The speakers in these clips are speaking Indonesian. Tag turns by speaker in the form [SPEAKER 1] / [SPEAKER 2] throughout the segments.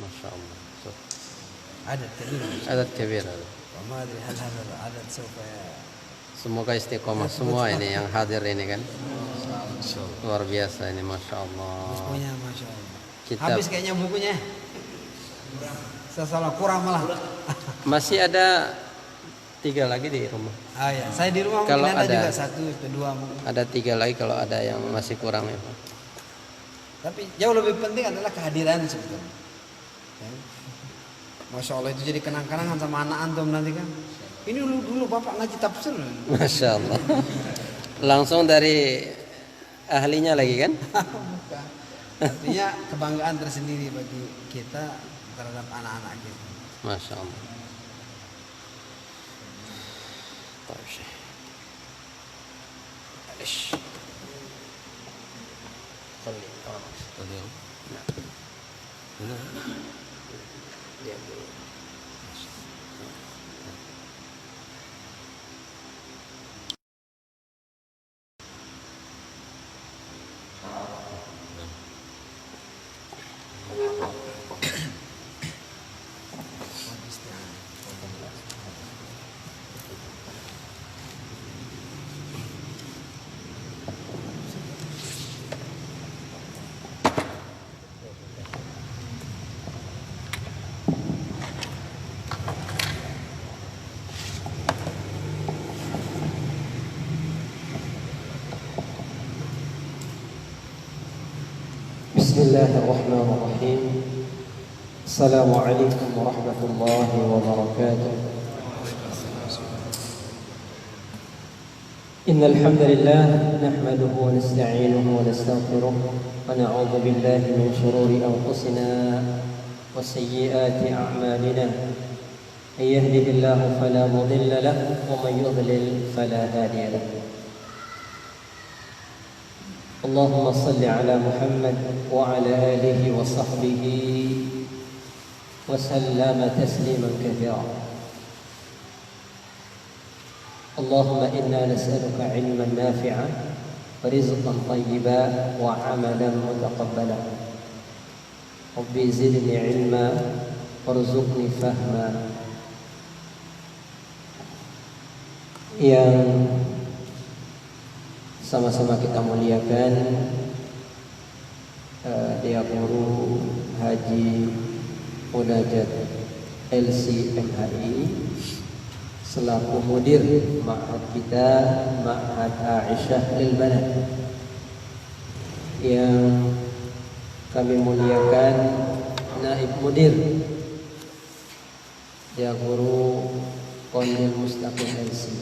[SPEAKER 1] masya Allah.
[SPEAKER 2] عدد كبير.
[SPEAKER 1] Adat kabir.
[SPEAKER 2] وما أدري هل هذا العدد سوف
[SPEAKER 1] Semoga istiqomah semua ini yang hadir ini kan. Luar biasa ini, masya Allah.
[SPEAKER 2] bukunya, masya Allah.
[SPEAKER 1] Kitab.
[SPEAKER 2] Habis kayaknya bukunya. Saya salah, kurang malah.
[SPEAKER 1] Masih ada 3 lagi di rumah.
[SPEAKER 2] Ah ya, saya di rumah
[SPEAKER 1] Kalau
[SPEAKER 2] mungkin ada
[SPEAKER 1] ada-
[SPEAKER 2] juga 1 atau 2 mungkin.
[SPEAKER 1] Ada 3 lagi kalau ada yang masih kurang ya Pak.
[SPEAKER 2] Tapi jauh lebih penting adalah kehadiran sebetulnya. Ya. Masya Allah, itu jadi kenang-kenangan sama anak antum nanti kan. Ini dulu bapak ngaji tafsir.
[SPEAKER 1] Masya Allah. Langsung dari ahlinya lagi kan?
[SPEAKER 2] Bukan. Artinya kebanggaan tersendiri bagi kita terhadap anak-anak kita.
[SPEAKER 1] Masya Allah. طيب شيخ. معلش. خلي اليوم. نعم. هنا. diam dulu.
[SPEAKER 3] بسم الله الرحمن الرحيم. السلام عليكم ورحمة الله وبركاته. إن الحمد لله نحمده ونستعينه ونستغفره ونعوذ بالله من شرور أنفسنا وسيئات أعمالنا. من يهده الله فلا مضل له ومن يضلل فلا هادي له. اللهم صل على محمد وعلى آله وصحبه وسلم تسليما كثيرا. اللهم إنا نسألك علما نافعا ورزقا طيبا وعملا متقبلا. ربي زدني علما وارزقني فهما. Yang sama-sama kita muliakan Dia Guru Haji Munajat LCMHI selaku mudir ma'had kita, Ma'had Aisyah lil Banat, yang kami muliakan naib mudir Dia Guru Kondil Mustaqim LC,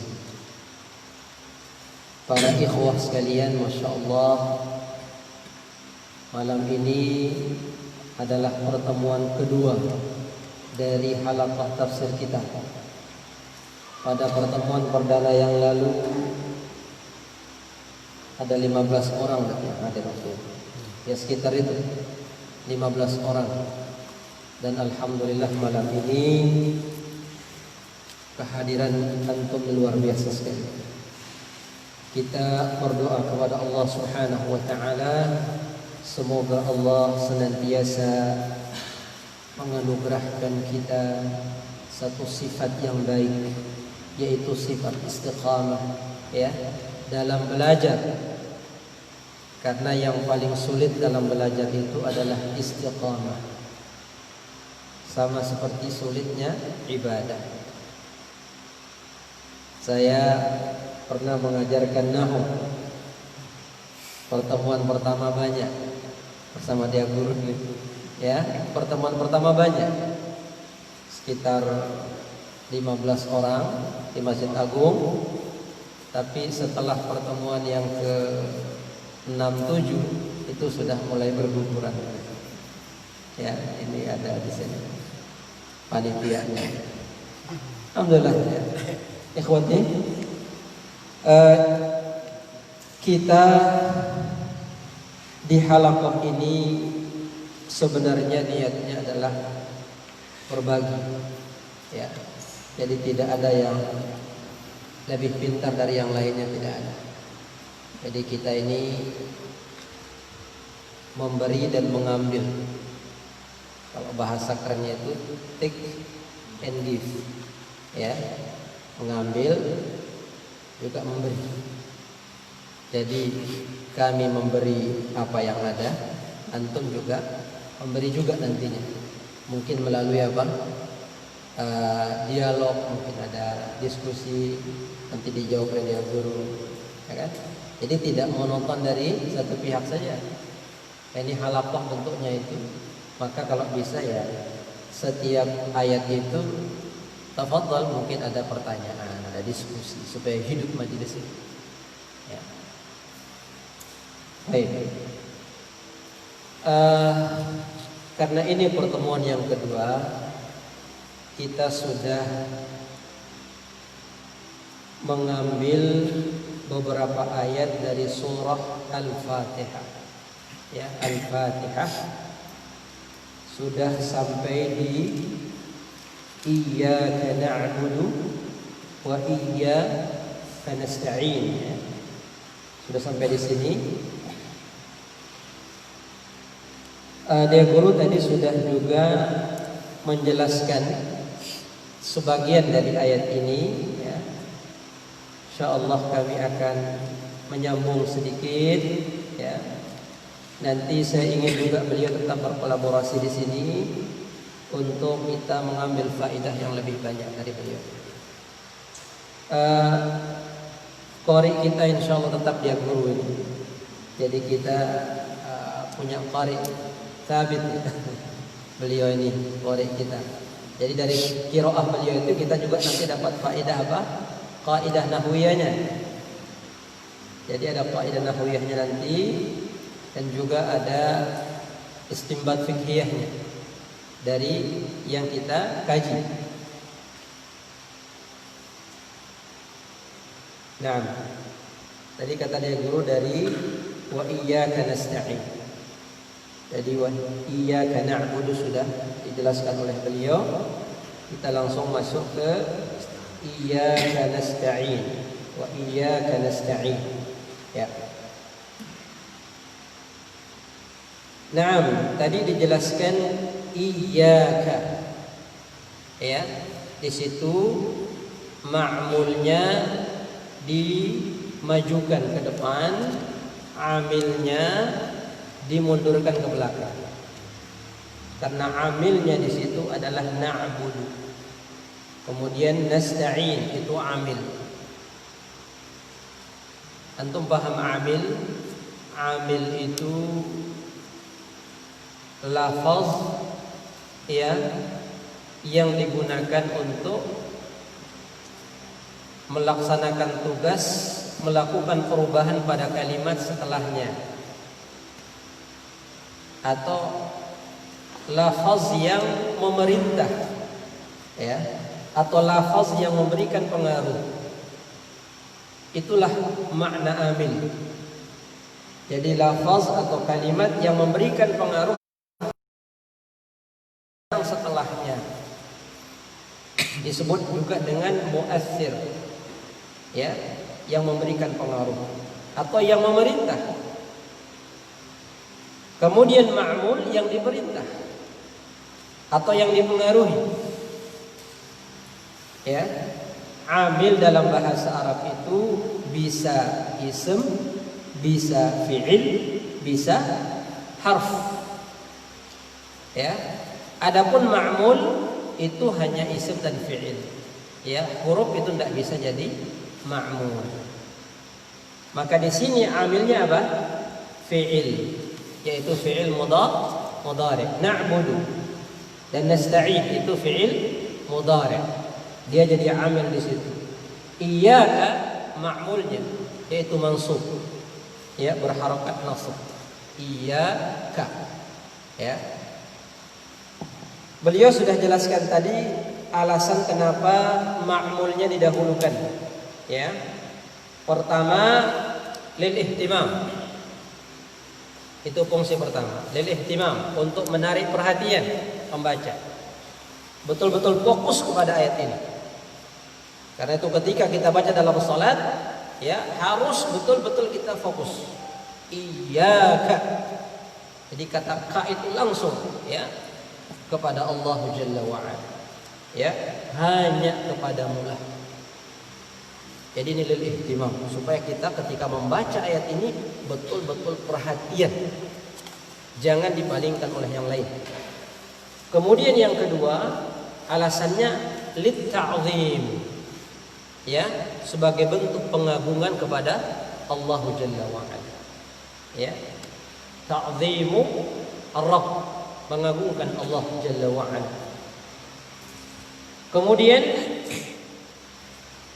[SPEAKER 3] para ikhwah sekalian, masya Allah, malam ini adalah pertemuan kedua dari halaqah tafsir kita. Pada pertemuan perdana yang lalu ada 15 orang yang hadir waktu itu. Ya sekitar itu 15 orang. Dan alhamdulillah malam ini kehadiran antum luar biasa sekali. Kita berdoa kepada Allah Subhanahu wa taala, semoga Allah senantiasa menganugerahkan kita satu sifat yang baik, yaitu sifat istiqamah ya dalam belajar. Karena yang paling sulit dalam belajar itu adalah istiqamah. Sama seperti sulitnya ibadah. Saya pernah mengajarkan nahwu. Pertemuan pertama banyak bersama dia guru ya. Pertemuan pertama banyak, sekitar 15 orang di Masjid Agung. Tapi setelah pertemuan yang ke 6-7 itu sudah mulai berguguran. Ya, ini ada di sini panitianya. Alhamdulillah ya. Ikhwati, kita di halaqah ini sebenarnya niatnya adalah berbagi ya. Jadi tidak ada yang lebih pintar dari yang lainnya, tidak ada. Jadi kita ini memberi dan mengambil Kalau bahasa kerennya itu take and give, ya, mengambil juga memberi. Jadi kami memberi apa yang ada, antum juga memberi juga nantinya. Mungkin melalui apa? Dialog, mungkin ada diskusi, nanti dijawab oleh guru, ya kan? Jadi tidak monoton dari satu pihak saja. Ini halaqah bentuknya itu. Maka kalau bisa ya setiap ayat itu tafadhal, mungkin ada pertanyaan, ada diskusi supaya hidup majelis ini. Ya. Baik. Karena ini pertemuan yang kedua, kita sudah mengambil beberapa ayat dari surah Al-Fatihah. Ya, Al-Fatihah sudah sampai di Iyyaka na'budu wa iyyaka nasta'in. Ya. Sudah sampai di sini. Dia guru tadi sudah juga menjelaskan sebagian dari ayat ini, ya. Insyaallah kami akan menyambung sedikit, ya. Nanti saya ingin juga beliau tetap berkolaborasi di sini untuk kita mengambil faedah yang lebih banyak dari beliau. Qari kita insyaallah tetap dia guru ini. Jadi kita punya qari sabit. Beliau ini qari kita. Jadi dari qiraah beliau itu kita juga nanti dapat faedah apa? Kaidah nahwiyahnya. Jadi ada kaidah nahwiyahnya nanti, dan juga ada istinbat fiqhiyahnya dari yang kita kaji. Nah, tadi kata dia guru dari wa iyyaka nasta'in. Jadi wa iyyaka na'budu sudah dijelaskan oleh beliau. Kita langsung masuk ke iyyaka nasta'in. Wa iyyaka nasta'in. Ya. Naam, tadi dijelaskan iyyaka. Ya, di situ ma'mulnya dimajukan ke depan, amilnya dimundurkan ke belakang. Karena amilnya di situ adalah na'budu. Kemudian nasta'in itu amil. Antum paham amil? Amil itu lafaz ya yang digunakan untuk melaksanakan tugas, melakukan perubahan pada kalimat setelahnya, atau lafaz yang memerintah, ya, atau lafaz yang memberikan pengaruh. Itulah makna amil. Jadi lafaz atau kalimat yang memberikan pengaruh setelahnya disebut juga dengan mu'assir, ya, yang memberikan pengaruh atau yang memerintah. Kemudian ma'mul yang diperintah atau yang dipengaruhi. Ya, amil dalam bahasa Arab itu bisa ism, bisa fi'il, bisa harf. Ya, adapun ma'mul itu hanya isim dan fi'il. Ya, huruf itu tidak bisa jadi ma'mul. Maka di sini amilnya apa? Fi'il, yaitu fi'il mudhari. Na'budu dan nasta'in itu fi'il mudhari. Dia jadi amil di situ. Iyyaka ma'mulnya yaitu mansub. Ya, berharakat nasab. Iyyaka. Ya. Beliau sudah jelaskan tadi alasan kenapa ma'mulnya didahulukan. Ya. Pertama, lil ihtimam. Itu fungsi pertama, lil ihtimam, untuk menarik perhatian pembaca. Betul-betul fokus kepada ayat ini. Karena itu ketika kita baca dalam salat, ya, harus betul-betul kita fokus. Iyyaka. Jadi kata ka itu langsung, ya, kepada Allah Jalla wa'ala. Ya, hanya kepadamu lah. Jadi ini lil ihtimam, supaya kita ketika membaca ayat ini betul-betul perhatian. Jangan dipalingkan oleh yang lain. Kemudian yang kedua, alasannya lit ta'zim. Ya, sebagai bentuk pengagungan kepada Allah Jalla wa'ala. Ya. Ta'zimu ar-Rabb, mengagungkan Allah Jalla wa'ala. Kemudian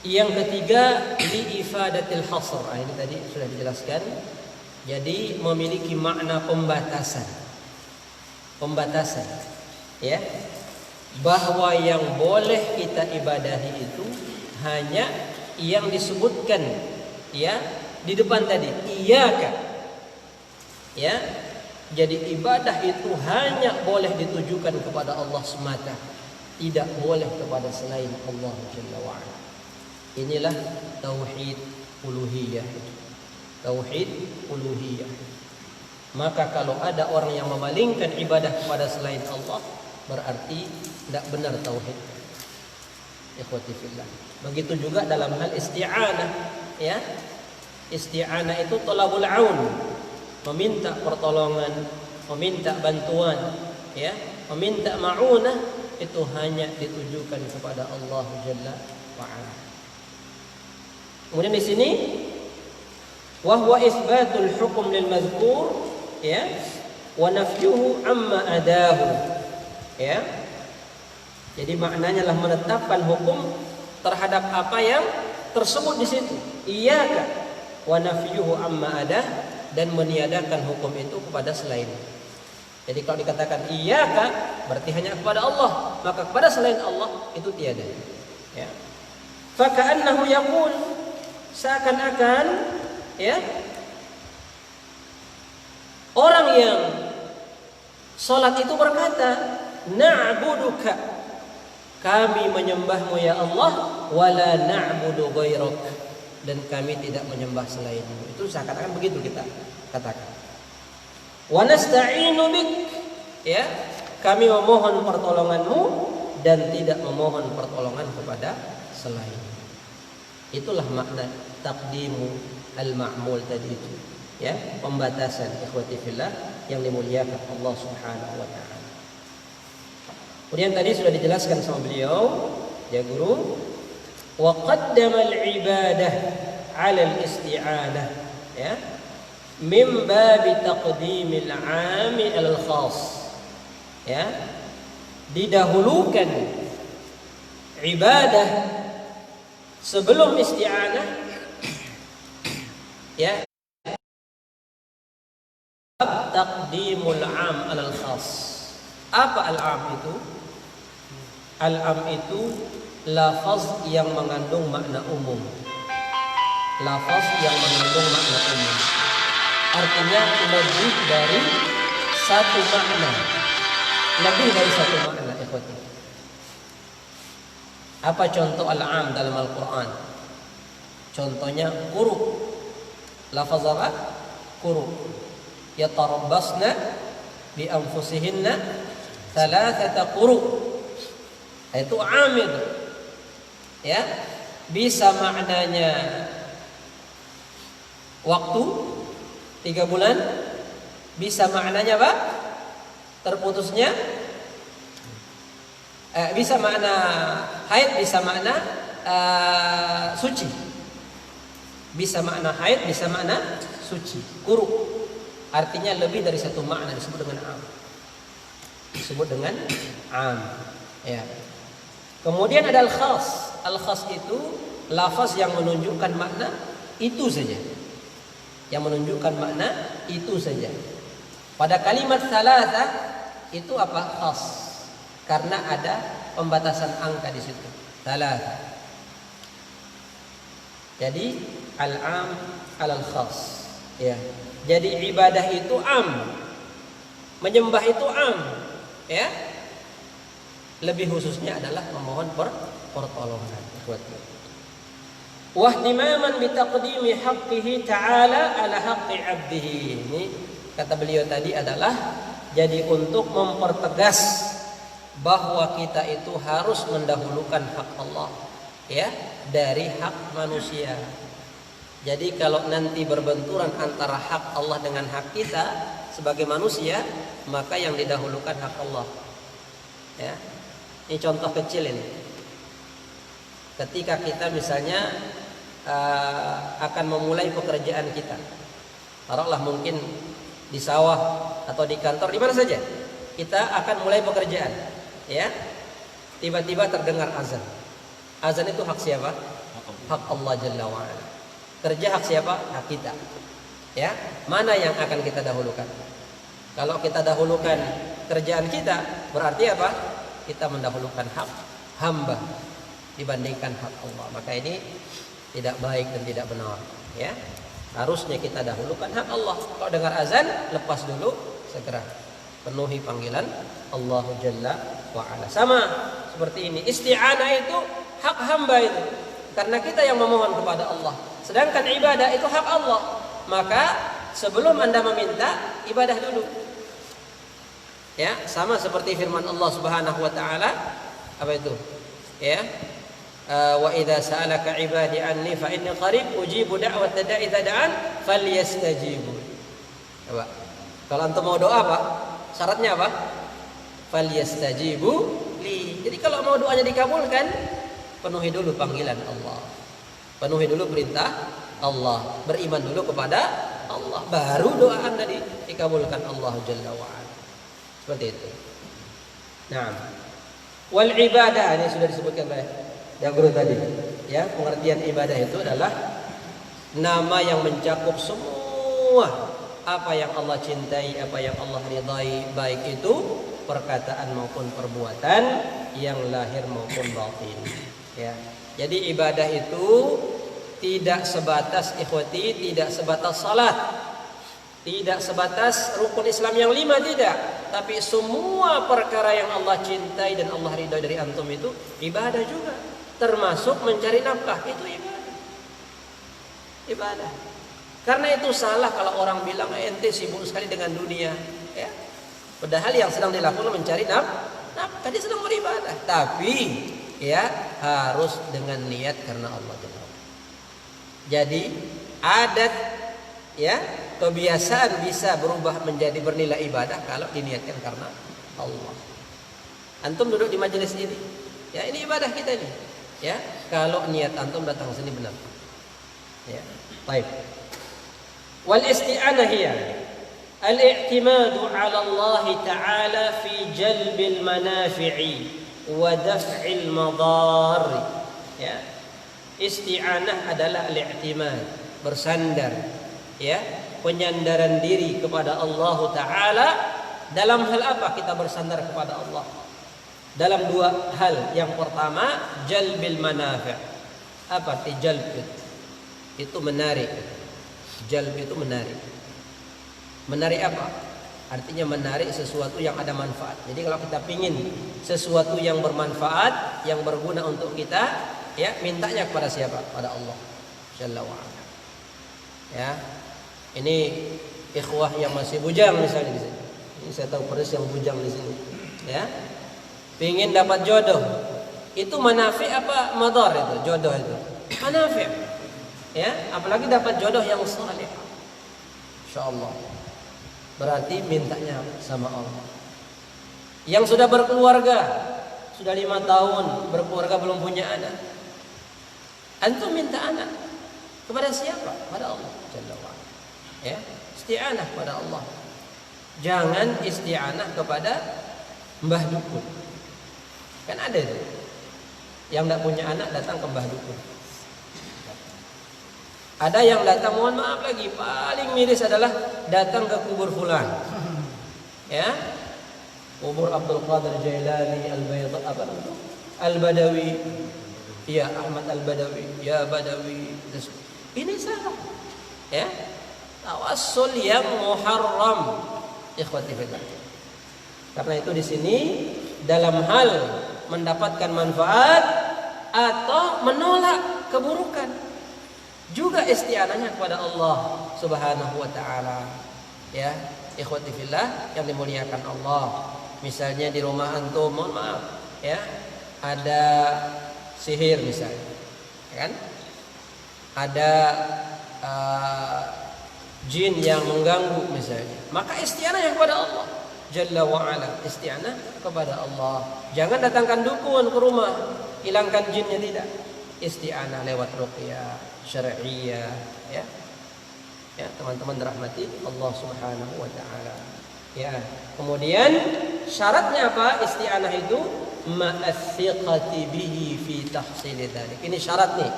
[SPEAKER 3] yang ketiga, li ifadatil hasr. Ini tadi sudah dijelaskan. Jadi memiliki makna pembatasan. Pembatasan. Ya. Bahwa yang boleh kita ibadahi itu hanya yang disebutkan ya di depan tadi, iyyaka. Ya. Jadi ibadah itu hanya boleh ditujukan kepada Allah semata. Tidak boleh kepada selain Allah Jalla wa'ala. Inilah tauhid uluhiyah. Tauhid uluhiyah. Maka kalau ada orang yang memalingkan ibadah kepada selain Allah, berarti tidak benar tauhid. Ikhwati fillah. Begitu juga dalam hal isti'anah, ya. Isti'anah itu thalabul aun, meminta pertolongan, meminta bantuan, ya, meminta ma'unah, itu hanya ditujukan kepada Allah Jalla wa'ala. Kemudian di sini wa huwa isbatul hukm lil mazkur, ya, wa nafyuhu amma adahu, ya. Jadi maknanya lah menetapkan hukum terhadap apa yang tersebut di situ. Iyyaka wa nafyuhu amma adah, dan meniadakan hukum itu kepada selain. Jadi kalau dikatakan iyyaka berarti hanya kepada Allah, maka kepada selain Allah itu tiada. Ya. Fa ka'annahu yaqul, seakan-akan ya orang yang salat itu berkata, na'buduka, kami menyembahmu ya Allah, wala na'budu ghairak, dan kami tidak menyembah selainmu. Itu seakan-akan begitu kita katakan. Wa nasta'inu bik, ya, kami memohon pertolonganmu dan tidak memohon pertolongan kepada selain. Itulah makna taqdimu al-ma'mul tadi itu, ya, pembatasan ikhwati fillah yang dimuliakan Allah Subhanahu wa taala. Kemudian tadi sudah dijelaskan sama beliau, ya guru, wa qaddama al-ibadah 'ala al-isti'anah, ya, min babi taqdimil 'ami 'alal khas. Ya, didahulukan ibadah sebelum isti'anah, ya, taqdimul 'am 'alal khas. Apa al-'am itu? Al-'am itu lafaz yang mengandung makna umum. Lafaz yang mengandung makna umum. Artinya lebih dari satu makna. Lebih dari satu makna, ikhwati. Apa contoh al-'am dalam Al-Quran? Contohnya quru. Lafaz apa? Quru. Yatarabbasna bi anfusihinna thalathata quru. Itu 'am itu. Ya, bisa maknanya waktu 3 bulan, bisa maknanya apa? Terputusnya, bisa makna haid, bisa makna suci, bisa makna haid, bisa makna suci. Quru artinya lebih dari satu makna, disebut dengan 'am. Disebut dengan 'am. Ya. Kemudian ada al-khas. Al-khas itu lafaz yang menunjukkan makna itu saja. Yang menunjukkan makna itu saja. Pada kalimat thalatha itu apa? Khas. Karena ada pembatasan angka di situ. Thalatha. Jadi al-'am 'alal khas. Ya. Jadi ibadah itu 'am. Menyembah itu 'am. Ya. Lebih khususnya adalah memohon pertolongan. Wahtimaman bitaqdimi haqqihi ta'ala ala haqqi 'abdihi. Ini kata beliau tadi adalah jadi untuk mempertegas, bahwa kita itu harus mendahulukan hak Allah ya dari hak manusia. Jadi kalau nanti berbenturan antara hak Allah dengan hak kita sebagai manusia, maka yang didahulukan hak Allah. Ya. Ini contoh kecil ini. Ketika kita misalnya akan memulai pekerjaan kita, taruhlah mungkin di sawah atau di kantor, di mana saja, kita akan mulai pekerjaan. Ya, tiba-tiba terdengar azan. Azan itu hak siapa? Hak Allah Jalla wa'ala. Kerja hak siapa? Hak kita. Ya, mana yang akan kita dahulukan? Kalau kita dahulukan kerjaan kita, berarti apa? Kita mendahulukan hak hamba dibandingkan hak Allah. Maka ini tidak baik dan tidak benar. Ya, harusnya kita dahulukan hak Allah. Kalau dengar azan, lepas dulu, segera penuhi panggilan Allah Jalla wa'ala. Sama seperti ini. Isti'anah itu hak hamba itu. Karena kita yang memohon kepada Allah. Sedangkan ibadah itu hak Allah. Maka sebelum Anda meminta, ibadah dulu. Ya, sama seperti firman Allah Subhanahu wa taala, apa itu? Ya. Wa idza sa'alaka 'ibadi anni fa inni qarib ujibu da'wata da'i idza da'an falyastajibu. Coba. Kalau antum mau doa apa? Syaratnya apa? Falyastajibu li. Jadi kalau mau doanya dikabulkan, penuhi dulu panggilan Allah. Penuhi dulu perintah Allah, beriman dulu kepada Allah, baru doa Anda dikabulkan Allah Jalla wa'ala. Seperti itu. Nah, wal ibadah ini sudah disebutkan oleh yang guru tadi. Ya, pengertian ibadah itu adalah nama yang mencakup semua apa yang Allah cintai, apa yang Allah ridai, baik itu perkataan maupun perbuatan, yang lahir maupun batin. Ya. Jadi ibadah itu tidak sebatas ikhwati, tidak sebatas salat, tidak sebatas rukun Islam yang 5, tidak. Tapi semua perkara yang Allah cintai dan Allah ridhai dari antum itu ibadah juga. Termasuk mencari nafkah, itu ibadah. Ibadah. Karena itu salah kalau orang bilang ente sibuk sekali dengan dunia, ya. Padahal yang sedang dilakukan mencari nafkah, dia sedang beribadah. Tapi ya harus dengan niat karena Allah. Jadi adat, ya, kebiasaan bisa berubah menjadi bernilai ibadah kalau diniatkan karena Allah. Antum duduk di majelis ini, ya ini ibadah kita ini, ya. Kalau niat antum datang sini benar, ya. Baik. Wal isti'anah hiya al-i'timadu 'ala Allah Ta'ala fi jalbil manafi'i wa daf'il madar. Ya. Isti'anah adalah al-i'timad, bersandar, ya, penyandaran diri kepada Allah Ta'ala. Dalam hal apa kita bersandar kepada Allah? Dalam dua hal. Yang pertama, jalbil manafi'. Apa arti jalb? Itu menarik. Jalb itu menarik. Menarik apa? Artinya menarik sesuatu yang ada manfaat. Jadi kalau kita pingin sesuatu yang bermanfaat, yang berguna untuk kita, ya, mintanya kepada siapa? Pada Allah Jalla wa'ala. Ya. Ini ikhwah yang masih bujang misalnya di sini. Ini saya tahu persis yang bujang di sini. Ya. Pingin dapat jodoh. Itu manafi apa madar itu? Jodoh itu. Manafi. Ya, apalagi dapat jodoh yang saleh. Insyaallah. Berarti mintanya sama Allah. Yang sudah berkeluarga, sudah 5 tahun berkeluarga belum punya anak, antum minta anak kepada siapa? Pada Allah Jalla wa'ala. Ya, isti'anah pada Allah. Jangan isti'anah kepada mbah dukun. Kan ada itu yang tidak punya anak datang ke mbah dukun. Ada yang datang, mohon maaf lagi, paling miris adalah datang ke kubur fulan. Ya, kubur Abdul Qadir Jailani Al-Badawi, ya Ahmad Al-Badawi, ya Badawi. Ini salah. Ya, tawassul yang muharram, ikhwati fillah. Karena itu di sini dalam hal mendapatkan manfaat atau menolak keburukan, juga isti'anahnya kepada Allah Subhanahu wa taala. Ya, ikhwati fillah yang dimuliakan Allah. Misalnya di rumah antum, mohon maaf ya, ada sihir misalnya, ya kan? Ada jin yang mengganggu misalnya, maka isti'anah kepada Allah Jalla wa'ala, isti'anah kepada Allah. Jangan datangkan dukun ke rumah, hilangkan jinnya, tidak. Isti'anah lewat ruqyah syar'iyyah, ya. Ya, teman-teman dirahmati Allah Subhanahu wa taala. Ya. Kemudian syaratnya apa? Isti'anah itu ma'athiqati bihi fi tahsili dzalik. Ini syarat nih.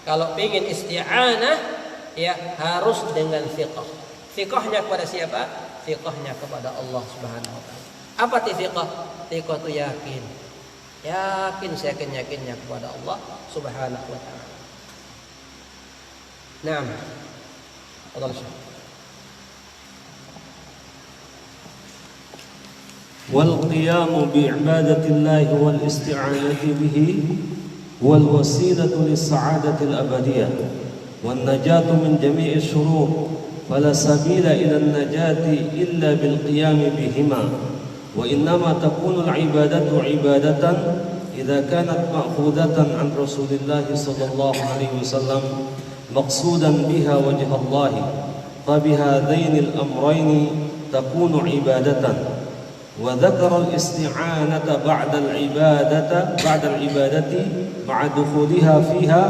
[SPEAKER 3] Kalau ingin isti'anah ya harus dengan thiqah. Thiqahnya kepada siapa? Thiqahnya kepada Allah Subhanahu wa taala. Apa thiqah? Thiqah itu yakin. Yakin seyakin-yakinnya kepada Allah Subhanahu wa taala. Naam. Allah Subhanahu.
[SPEAKER 4] والقيام بعبادة الله والاستعانة به هو الوسيلة للسعادة الأبدية والنجاة من جميع الشرور، فلا سبيل إلى النجاة إلا بالقيام بهما. وإنما تكون العبادة عبادة إذا كانت مأخوذة عن رسول الله صلى الله عليه وسلم مقصودا بها وجه الله، فبهذين الأمرين تكون عبادة. وذكر الاستعانة بعد العبادة مع دخولها فيها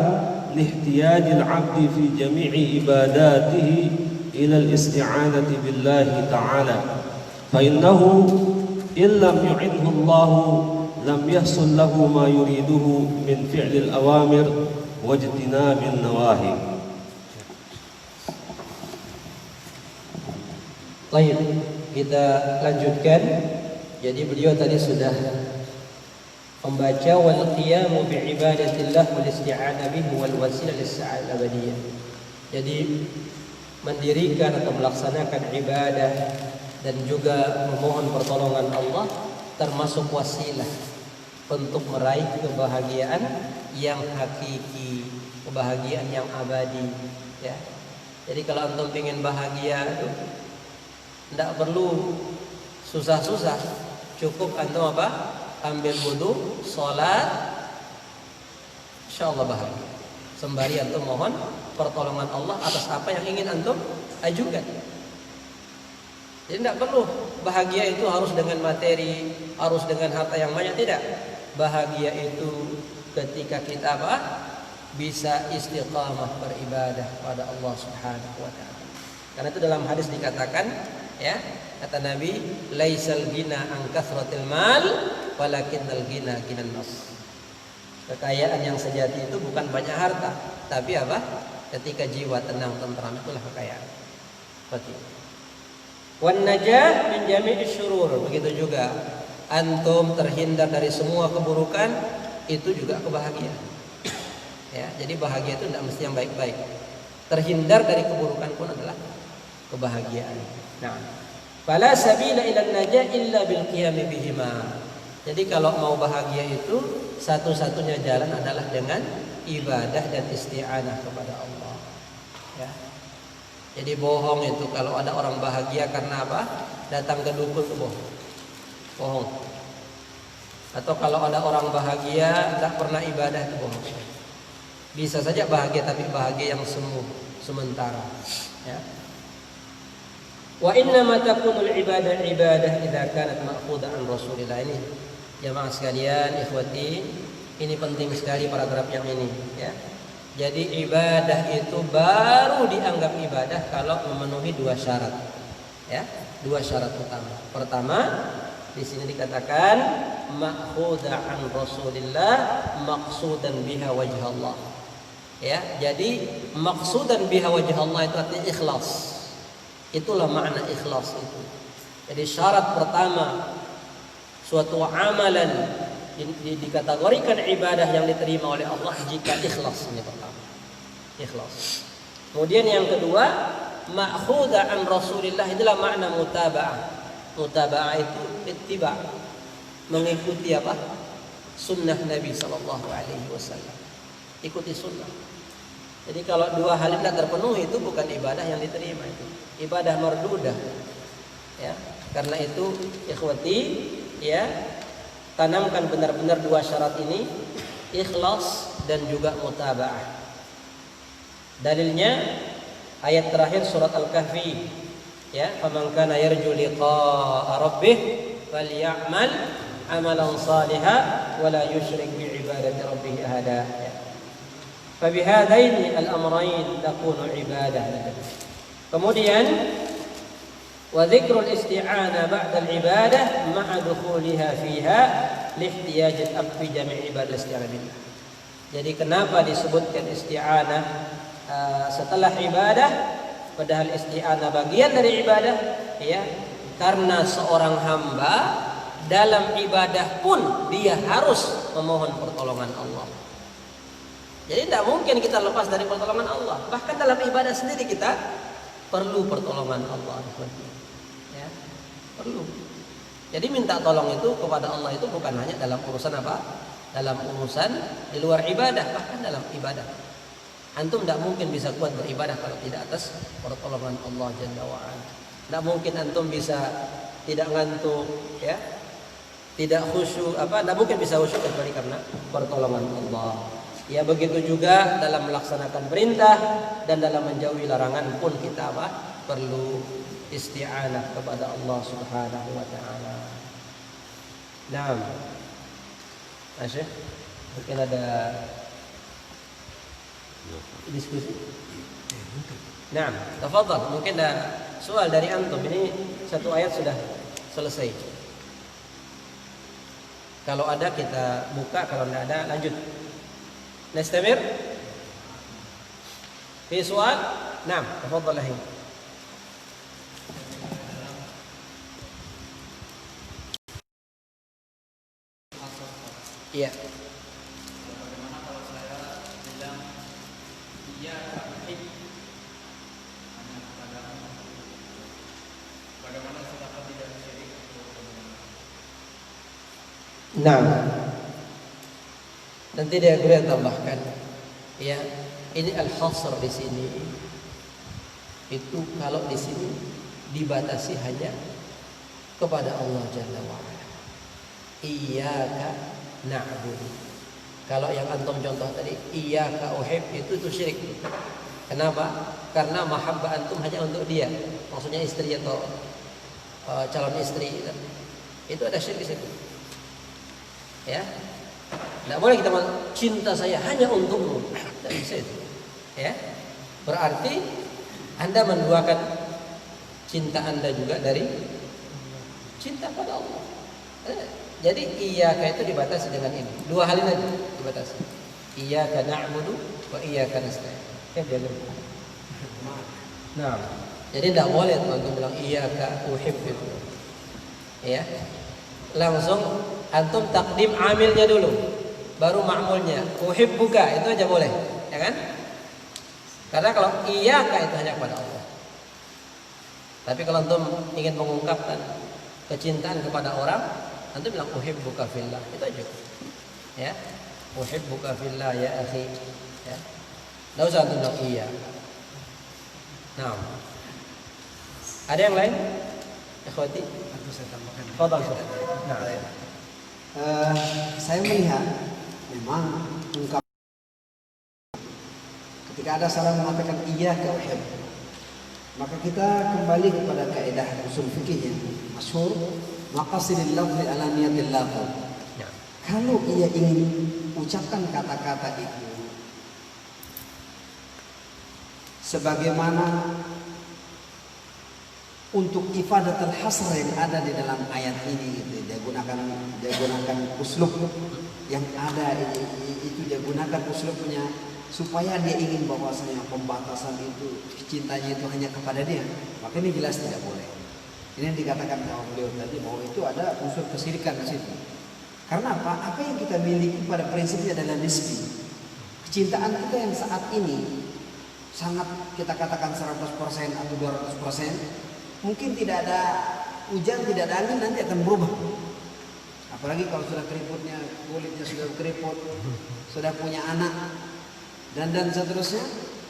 [SPEAKER 4] لاحتياج العبد في جميع عباداته إلى الاستعانة بالله تعالى، فإنه إن لم يعنه الله لم يحصل له ما يريده من فعل الأوامر واجتناب النواهي.
[SPEAKER 3] Baik, kita lanjutkan. Jadi beliau tadi sudah membaca wal qiyamu bi ibadatillah wal isti'anah bihi wal wasilah lis sa'adah abadiyah. Jadi mendirikan atau melaksanakan ibadah dan juga memohon pertolongan Allah termasuk wasilah untuk meraih kebahagiaan yang hakiki, kebahagiaan yang abadi, ya. Jadi kalau antum ingin bahagia itu tidak perlu susah-susah, cukup antum apa? Ambil wudu, sholat, insyaallah bahagia. Sembari antum mohon pertolongan Allah atas apa yang ingin antum ajukan. Jadi tidak perlu bahagia itu harus dengan materi, harus dengan harta yang banyak, tidak. Bahagia itu ketika kita apa? Bisa istiqamah beribadah pada Allah Subhanahu wa taala. Karena itu dalam hadis dikatakan, ya, kata Nabi, laisal ghina an kathratil mal walakinnal ghina ghinan nafs. Kekayaan yang sejati itu bukan banyak harta, tapi apa? Ketika jiwa tenang tentram, itulah kekayaan. Seperti itu. Wan najah min jami'i syurur, begitu juga antum terhindar dari semua keburukan, itu juga kebahagiaan. Ya, jadi bahagia itu tidak mesti yang baik-baik. Terhindar dari keburukan pun adalah kebahagiaan. Nah, fala sabila ila najah illa bil qiyam bihima. Jadi kalau mau bahagia itu satu-satunya jalan adalah dengan ibadah dan isti'anah kepada Allah. Ya. Jadi bohong itu kalau ada orang bahagia karena apa? Datang ke dukun itu bohong. Bohong. Atau kalau ada orang bahagia tak pernah ibadah itu bohong. Bisa saja bahagia tapi bahagia yang semu, sementara. Ya. Wa inna ma takunul ibadah idza kanat ma'khudha an Rasulillah. Ini jamaah sekalian, ikhwati, ini penting sekali paragraf yang ini, ya. Jadi ibadah itu baru dianggap ibadah kalau memenuhi dua syarat. Ya, dua syarat utama. Pertama, di sini dikatakan ma'khudha an Rasulillah maqsudan biha wajh Allah. Ya, jadi maqsudan biha wajh Allah itu artinya ikhlas. Itulah makna ikhlas itu. Jadi syarat pertama suatu amalan dikategorikan ibadah yang diterima oleh Allah jika ikhlas. Ini pertama, ikhlas. Kemudian yang kedua, ma'khudha an Rasulillah, itulah makna mutaba'ah. Mutaba'ah itu ittiba', mengikuti apa? Sunnah Nabi sallallahu alaihi wasallam. Ikuti sunnah. Jadi kalau dua hal ini tidak terpenuhi, itu bukan ibadah yang diterima, itu ibadah mardudah. Ya, karena itu ikhwati, ya, tanamkan benar-benar dua syarat ini, ikhlas dan juga mutaba'ah. Dalilnya ayat terakhir surat Al-Kahfi, ya, faman kana yarju liqa'a rabbih falyamal amalan salihan wa la yusyrik bi ibadati rabbih ahada. Fabihadaini al-amrayn takunu ibadah. Kemudian wa dzikrul isti'anah ba'da al-ibadah ma'a dukhuliha fiha lihtiyaj al-abd fi jami' ibadah isti'anah billah. Jadi kenapa disebutkan isti'anah setelah ibadah, padahal isti'anah bagian dari ibadah, ya? Karena seorang hamba dalam ibadah pun dia harus memohon pertolongan Allah. Jadi tidak mungkin kita lepas dari pertolongan Allah. Bahkan dalam ibadah sendiri kita perlu pertolongan Allah. Ya, perlu. Jadi minta tolong itu kepada Allah itu bukan hanya dalam urusan apa? Dalam urusan di luar ibadah, bahkan dalam ibadah. Antum tidak mungkin bisa kuat beribadah kalau tidak atas pertolongan Allah Jalla wa'ala. Tidak mungkin antum bisa tidak ngantuk, ya, tidak khusyuk, tidak mungkin bisa khusyuk kecuali karena pertolongan Allah. Ya, begitu juga dalam melaksanakan perintah dan dalam menjauhi larangan pun kita perlu isti'anah kepada Allah Subhanahu wa taala. Naam. Asyik, mungkin ada diskusi? Naam, tafadhal. Mungkin ada soal dari antum. Ini satu ayat sudah selesai. Kalau ada kita buka, kalau tidak ada lanjut. Nastamir? Fi soal? Naam, tafadhal lahi. Iya.
[SPEAKER 5] Bagaimana kalau saya bilang iya tapi hanya kepada bagaimana setelah tidak syirik?
[SPEAKER 3] Nah, nanti dia kemudian tambahkan, ya, ini al-hasr di sini. Itu kalau di sini dibatasi hanya kepada Allah Jalla wa'ala. Iyyaka na'budu. Kalau yang antum contoh tadi, iyyaka uhib, itu syirik. Kenapa? Karena mahabbah antum hanya untuk dia, maksudnya istri atau calon istri. Itu ada syirik di situ. Ya, tidak boleh kita cinta saya hanya untukmu. Tidak bisa itu. Ya, berarti Anda menduakan cinta Anda juga dari cinta pada Allah. Jadi iyyaka itu dibatasi dengan ini. Dua hal ini aja dibatasi. Iyyaka na'budu wa iyyaka nasta'in. Ya, dia lebih. Nah, jadi tidak boleh antum bilang iyyaka uhibbu. Ya. Langsung antum takdim amilnya dulu, baru ma'mulnya. Uhibbuka itu aja boleh, ya kan? Karena kalau iyyaka itu hanya kepada Allah. Tapi kalau antum ingin mengungkapkan kecintaan kepada orang, antum bilang uhibbuka fillah, itu aja. Ya. Uhibbuka fillah ya akhi. Ya. Enggak usah antum bilang iya. Nah. Ada yang lain? Ikhwati,
[SPEAKER 2] Aku saya tambahkan.
[SPEAKER 3] fadhal. Nah.
[SPEAKER 2] Saya melihat memang ketika ada salah mengatakan iya ke uhib, maka kita kembali kepada kaidah usul fikih yang masyhur, maqasidil lafzi ala niyatil lafz. Kalau ia ingin ucapkan kata-kata itu sebagaimana untuk ifadatul hasr yang ada di dalam ayat ini, gitu. Dia gunakan uslub yang ada itu, dia gunakan uslubnya supaya dia ingin bahwasanya pembatasan itu, cintanya itu hanya kepada dia, maka ini jelas tidak boleh. Ini yang dikatakan oleh beliau tadi bahwa itu ada unsur kesyirikan di situ. Karena apa? Apa yang kita miliki pada prinsipnya adalah nisbi. Kecintaan kita yang saat ini sangat kita katakan 100% atau 200%. Mungkin tidak ada hujan, tidak ada angin, nanti akan berubah. Apalagi kalau sudah keriputnya, kulitnya sudah keriput, sudah punya anak, dan seterusnya,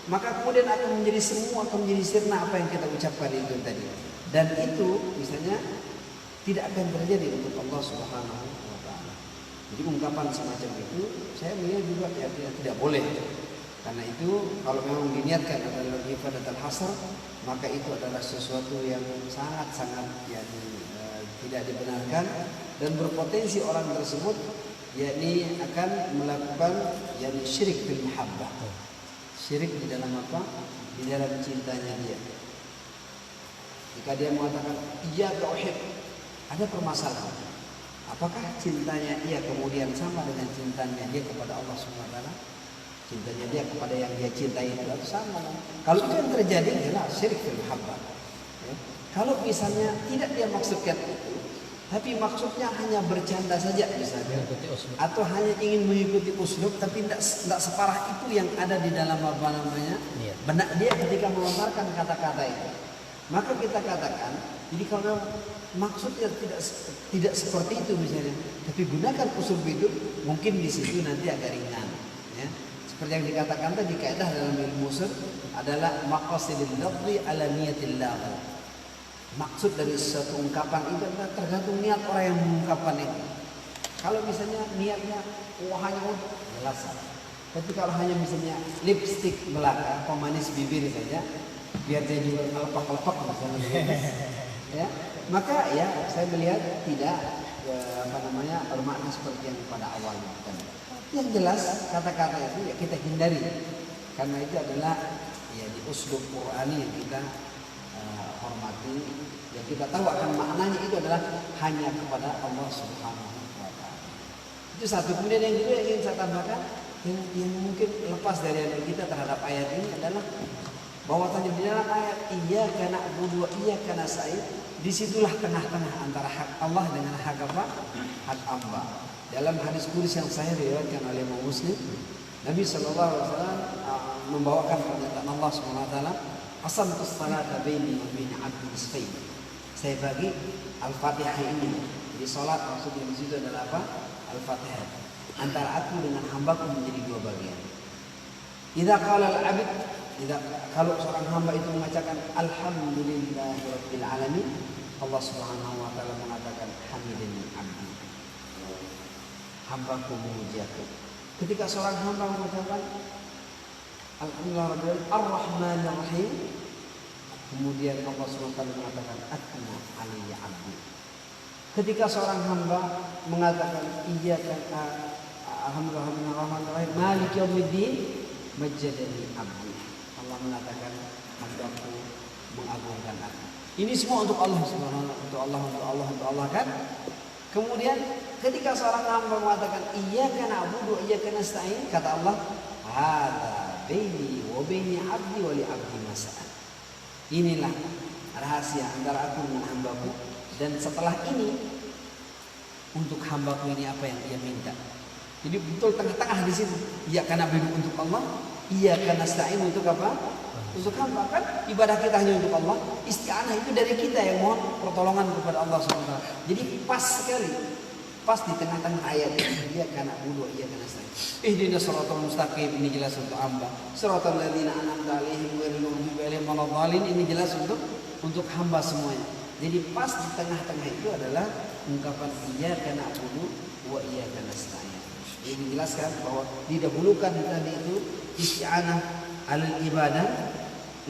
[SPEAKER 2] maka kemudian akan menjadi semua, akan menjadi sirna apa yang kita ucapkan itu tadi. Dan itu misalnya tidak akan terjadi untuk Allah Subhanahu wa taala. Jadi ungkapan semacam itu saya melihat juga ya tidak boleh. Karena itu kalau memang diniatkan adalah ifadatul hasr, maka itu adalah sesuatu yang sangat-sangat tidak dibenarkan dan berpotensi orang tersebut yakni akan melakukan syirik fil mahabbah. Syirik di dalam apa? Di dalam cintanya dia. Jika dia mengatakan iyyaka uhib, ada permasalahan. Apakah cintanya ia kemudian sama dengan cintanya dia kepada Allah Subhanahu wa taala? Cintanya dia kepada yang dia cintai itu sama. Kalau itu yang terjadi adalah syirik fil mahabbah. Ya. Kalau misalnya tidak dia maksudkan itu, tapi maksudnya hanya bercanda saja misalnya, atau hanya ingin mengikuti uslub, tapi tidak separah itu yang ada di dalam apa namanya benak dia ketika melontarkan kata-kata itu. Maka kita katakan, jadi kalau maksudnya tidak seperti itu misalnya, tapi gunakan uslub itu, mungkin di situ nanti agak ringan. Ya. Seperti yang dikatakan tadi, kaidah dalam ilmu usul adalah maqasidil lafzi ala niyatillah. Maksud dari suatu ungkapan itu adalah tergantung niat orang yang mengungkapkan itu. Kalau misalnya niatnya hanya untuk jelas. Tapi kalau hanya misalnya lipstick belaka, pemanis bibir saja, biar dia juga ngelepak-lepak misalnya, ya, maka ya saya melihat tidak bermakna seperti yang pada awalnya. Yang jelas kata-kata itu ya kita hindari, karena itu adalah ya di uslub Qur'ani yang kita hormati, yang kita tahu akan maknanya itu adalah hanya kepada Allah Subhanahu wa taala. Itu satu. Kemudian yang kedua yang ingin saya tambahkan, yang mungkin lepas dari kita terhadap ayat ini adalah bahwasanya di dalam ayat iyyaka na'budu wa iyyaka nasta'in, disitulah tengah-tengah antara hak Allah dengan hak apa? Hak hamba. Dalam hadis qudsi yang sahih diriwayatkan oleh Imam Muslim, Nabi sallallahu alaihi wasallam membawakan pernyataan Allah Subhanahu wa taala, "Qasamtus salata baini wa baina 'abdi nisfain." Saya bagi Al-Fatihah ini. Jadi salat maksudnya di situ adalah apa? Al-Fatihah. Antara aku dengan hambaku menjadi dua bagian. Idza qala al-'abd, kalau seorang hamba itu mengatakan alhamdulillahirabbil alamin, Allah Subhanahu wa taala mengatakan hamidani 'abdi. Hambaku memuji aku. Ketika seorang hamba mengatakan alhamdulillah ar-rahmanir rahim, kemudian Allah SWT mengatakan atna alayya abdi. Ketika seorang hamba mengatakan iyyaka alhamdulillah rahmanir rahim maliki yaumiddin majjadani abdi, Allah mengatakan hambaku mengagungkan aku. Ini semua untuk Allah Subhanahu untuk Allah kan. Kemudian ketika seorang hamba mengatakan iyyaka na'budu wa iyyaka nasta'in, kata Allah hadza baini wa baini 'abdi wa li 'abdi mas'al. Inilah rahasia antara aku dengan hambaku, dan setelah ini untuk hambaku ini apa yang dia minta. Jadi betul tengah-tengah di situ. Iyyaka na'budu untuk Allah, iyyaka nasta'in untuk apa? Untuk hamba. Kan ibadah kita hanya untuk Allah, isti'anah itu dari kita yang mohon pertolongan kepada Allah SWT. Jadi pas sekali, pas di tengah-tengah ayat iyyaka na'budu wa iyyaka nasta'in. Ihdinas siratal mustaqim, ini jelas untuk hamba. Siratal ladzina an'amta 'alaihim ghairil maghdubi 'alaihim waladdallin, ini jelas untuk hamba semuanya. Jadi pas di tengah-tengah itu adalah ungkapan iyyaka na'budu wa iyyaka nasta'in. Ini menjelaskan bahwa didahulukan tadi itu isti'anah alal ibadah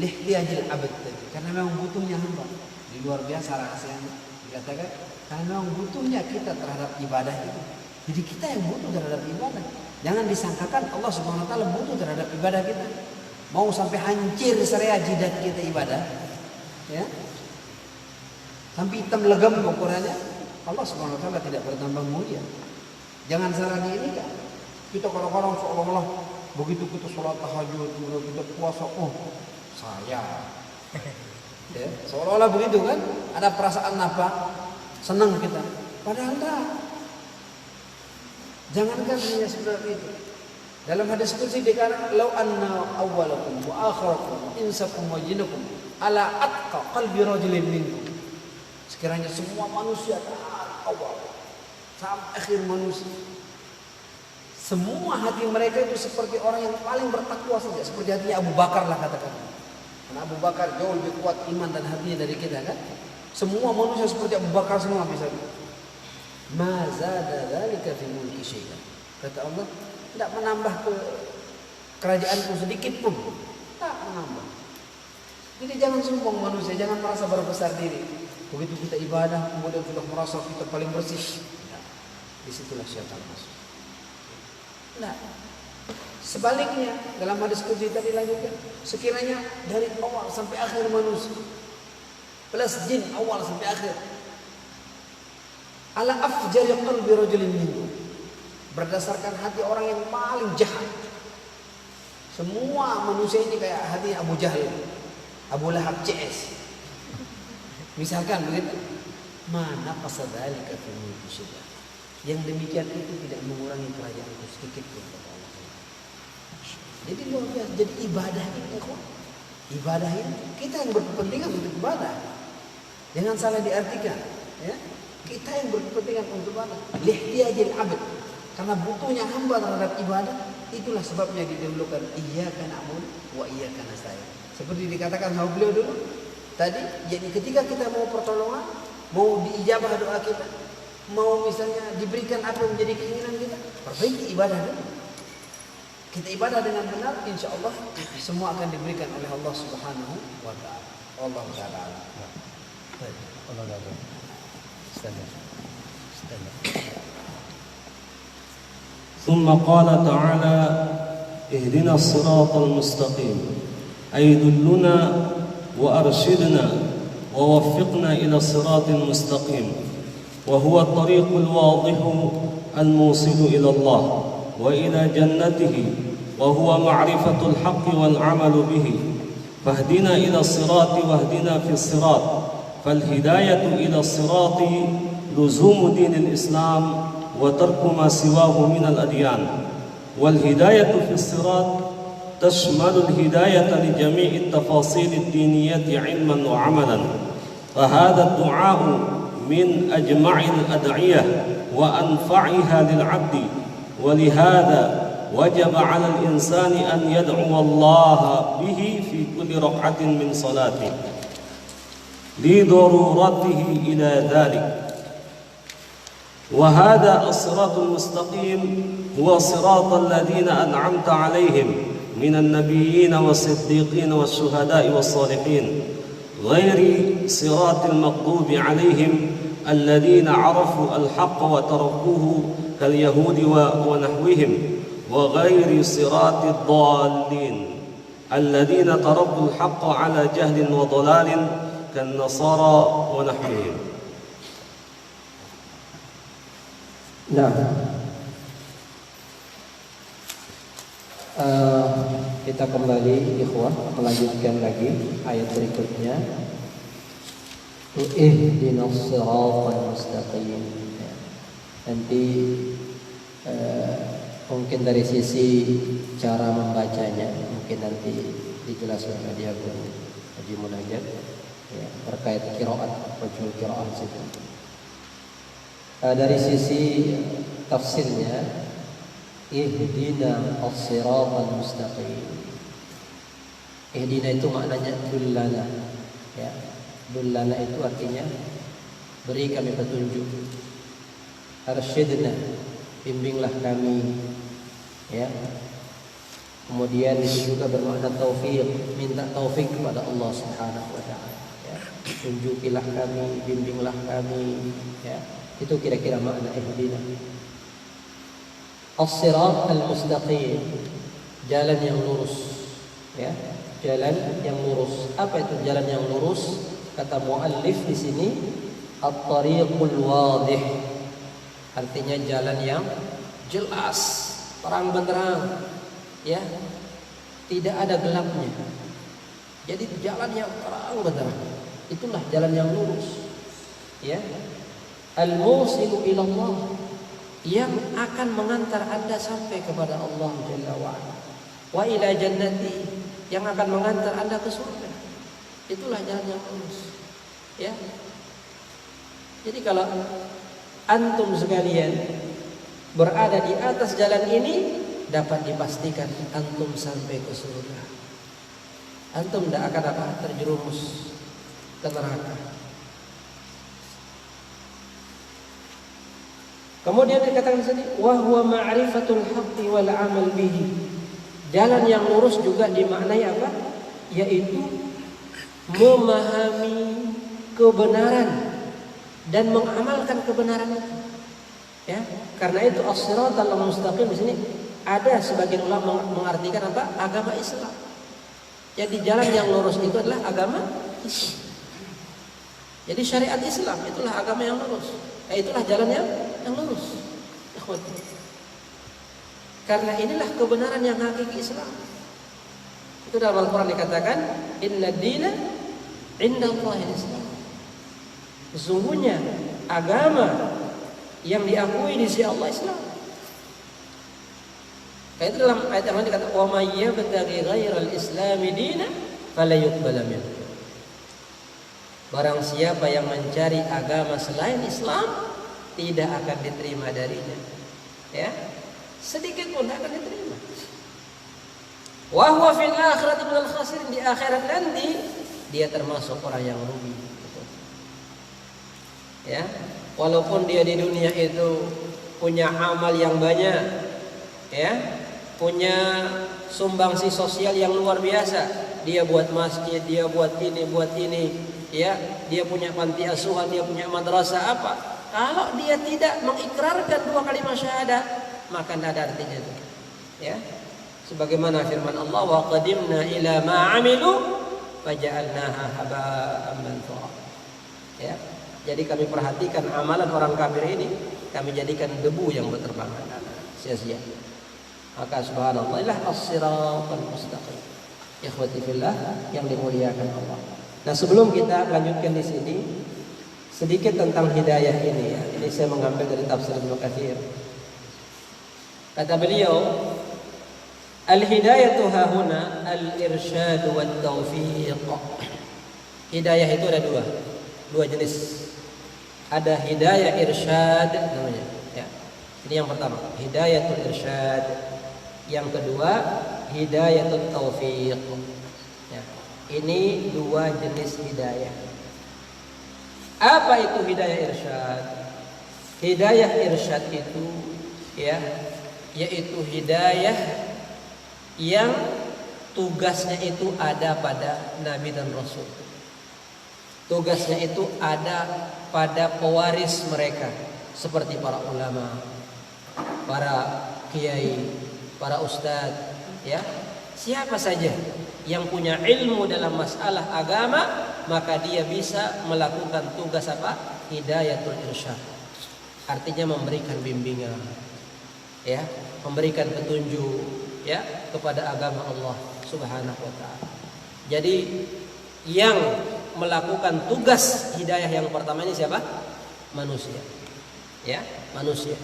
[SPEAKER 2] lihtiyajil abad tadi, karena memang butuhnya hamba. Di luar biasa rahasia yang dikatakan, karena memang butuhnya kita terhadap ibadah itu. Jadi kita yang butuh terhadap ibadah. Jangan disangkakan Allah Subhanahu wa taala butuh terhadap ibadah kita. Mau sampai hancur serea jidat kita ibadah, ya. Sampai hitam legam ukurannya, Allah Subhanahu wa taala tidak bertambah mulia. Jangan salah ini kan. Kita kadang-kadang seolah-olah begitu kita sholat tahajud, kita puasa, saya, ya, seolah-olah begitu kan? Ada perasaan apa? Senang kita. Padahal tak. Jangankan hanya seperti itu. Dalam hadis qudsi dikatakan, "Lau anna awwalakum wa akhirakum wa insakum wa jinnakum ala atqa qalbi rajulin minkum." Sekiranya semua manusia awal sampai akhir manusia, semua hati mereka itu seperti orang yang paling bertakwa saja, seperti hatinya Abu Bakar lah katakan. Karena Abu Bakar jauh lebih kuat iman dan hatinya dari kita kan. Semua manusia seperti Abu Bakar semua misalnya. Ma zada dzalika fi mulki syai'an. Kata Allah, tidak menambah ke kerajaanku sedikit pun. Tak menambah. Jadi jangan sombong manusia, jangan merasa berbesar diri. Begitu kita ibadah, kemudian sudah merasa kita paling bersih. Nah, disitulah syaitan masuk. Nah, sebaliknya dalam hadis qudsi tadi lanjutkan, sekiranya dari awal sampai akhir manusia plus jin awal sampai akhir ala afjari qalbi rajulin minhum, berdasarkan hati orang yang paling jahat. Semua manusia ini kayak hati Abu Jahal, Abu Lahab CS. Misalkan begitu, mana pasadalika fi mulki syai'an. Yang demikian itu tidak mengurangi kerajaanku sedikit pun. Jadi luar biasa. Jadi ibadah ini, ibadah ini kita yang berkepentingan untuk ibadah. Jangan salah diartikan, ya. Kita yang berkepentingan untuk ibadah. Lihtiyajil abd, karena butuhnya hamba terhadap ibadah. Itulah sebabnya didahulukan iyyaka na'budu wa iyyaka nasta'in. Seperti dikatakan sama beliau dulu tadi, jadi ketika kita mau pertolongan, mau diijabah doa kita, mau misalnya diberikan apa yang menjadi keinginan kita, perbaiki ibadah dulu. Kita ibadah dengan benar, insya Allah semua akan diberikan oleh Allah Subhanahu wa Ta'ala. Allah Ta'ala.
[SPEAKER 1] Allah Ta'ala. Stand.
[SPEAKER 4] ثم قال تعالى اهدنا الصراط المستقيم أي دلنا وأرشدنا ووفقنا إلى الصراط المستقيم وهو الطريق الواضح الموصل إلى الله وإلى جنته وهو معرفة الحق والعمل به فاهدنا إلى الصراط واهدنا في الصراط فالهداية إلى الصراط لزوم دين الإسلام وترك ما سواه من الأديان والهداية في الصراط تشمل الهداية لجميع التفاصيل الدينية علما وعملا فهذا الدعاء من أجمع الأدعية وأنفعها للعبد ولهذا وجب على الإنسان أن يدعو الله به في كل ركعة من صلاته لضرورته إلى ذلك وهذا الصراط المستقيم هو صراط الذين أنعمت عليهم من النبيين والصديقين والشهداء والصالحين غير صراط المغضوب عليهم الذين عرفوا الحق وتركوه كاليهود ونحوهم وغير صراط الضالين الذين تركوا الحق على جهل وضلال كالنصارى ونحوهم.
[SPEAKER 3] Nah, kita kembali ikhwah melanjutkan lagi ayat berikutnya. Ihdinas siratal mustaqim. Nanti mungkin dari sisi cara membacanya mungkin nanti dijelaskan oleh Haji Munajat ya, terkait qiraat wajhul qiraat situ. Dari sisi tafsirnya, ihdina as-siratal mustaqim. Ihdina itu maknanya dullana, ya. Dullana itu artinya beri kami petunjuk. Arsyidna, bimbinglah kami, ya. Kemudian itu juga bermakna taufik, minta taufik kepada Allah Subhanahu wa Ta'ala, ya. Tunjukilah kami, bimbinglah kami, ya. Itu kira-kira makna ihdina. As-sirat al-mustaqim, jalan yang lurus, ya, jalan yang lurus. Apa itu jalan yang lurus? Kata muallif di sini, at-tariqul wadih, artinya jalan yang jelas, terang benderang, ya, tidak ada gelapnya. Jadi jalan yang terang benderang, itulah jalan yang lurus, ya. Al-musilu ila Allah, yang akan mengantar Anda sampai kepada Allah Jalla wa'ala. Wa ila jannati, yang akan mengantar Anda ke surga. Itulah jalan yang lurus, ya. Jadi kalau antum sekalian berada di atas jalan ini, dapat dipastikan antum sampai ke surga. Antum tidak akan terjerumus ke neraka. Kemudian dikatakan di sini wa huwa ma'rifatul haqqi wal 'amal bihi. Jalan yang lurus juga dimaknai apa? Yaitu memahami kebenaran dan mengamalkan kebenaran itu. Ya, karena itu as-siratal mustaqim di sini ada sebagian ulama mengartikan apa? Agama Islam. Jadi jalan yang lurus itu adalah agama Islam. Jadi syariat Islam itulah agama yang lurus. Itulah jalan yang lurus. Ikhwati. Karena inilah kebenaran yang hakiki Islam. Itu dalam Al-Quran dikatakan inna dina indallahil Islam. Sesungguhnya agama yang diakui di sisi Allah Islam. Itu dalam ayat yang lain dikatakan wa may yabtaghi ghairal islami dinan fala yuqbala minhu. Barang siapa yang mencari agama selain Islam tidak akan diterima darinya. Ya. Sedikit pun tidak akan diterima. Wa huwa fil akhirati minal khasirin, di akhirat nanti dia termasuk orang yang rugi. Ya. Walaupun dia di dunia itu punya amal yang banyak, ya, punya sumbangsi sosial yang luar biasa. Dia buat masjid, dia buat ini, ya, dia punya panti asuhan, dia punya madrasah apa. Kalau dia tidak mengikrarkan 2 kalimat syahadat, maka tidak ada artinya itu. Ya. Sebagaimana firman Allah, wa qadimna ila ma 'amilu faja'alnaha haba'an manthura. Ya. Jadi kami perhatikan amalan orang kafir ini, kami jadikan debu yang berterbangan, sia-sia. Maka subhanallah, ilah as-siratal mustaqim. Ikhwati fillah yang dimuliakan Allah. Nah, sebelum kita lanjutkan di sini sedikit tentang hidayah ini ya. Ini saya mengambil dari tafsir Ibnu Katsir. Kata beliau, al-hidayatu hahuna al-irsyad wa taufiq. Hidayah itu ada dua jenis. Ada hidayah irsyad namanya, ya. Ini yang pertama, hidayatul irsyad. Yang kedua, hidayatul taufiq. Ya. Ini 2 jenis hidayah. Apa itu hidayah irsyad? Hidayah irsyad itu, ya, yaitu hidayah yang tugasnya itu ada pada Nabi dan Rasul. Tugasnya itu ada pada pewaris mereka, seperti para ulama, para kiai, para ustadz, ya. Siapa saja yang punya ilmu dalam masalah agama, maka dia bisa melakukan tugas apa? Hidayatul irsyad. Artinya memberikan bimbingan, ya, memberikan petunjuk, ya, kepada agama Allah Subhanahu wa taala. Jadi yang melakukan tugas hidayah yang pertama ini siapa? Manusia. Ya, manusia.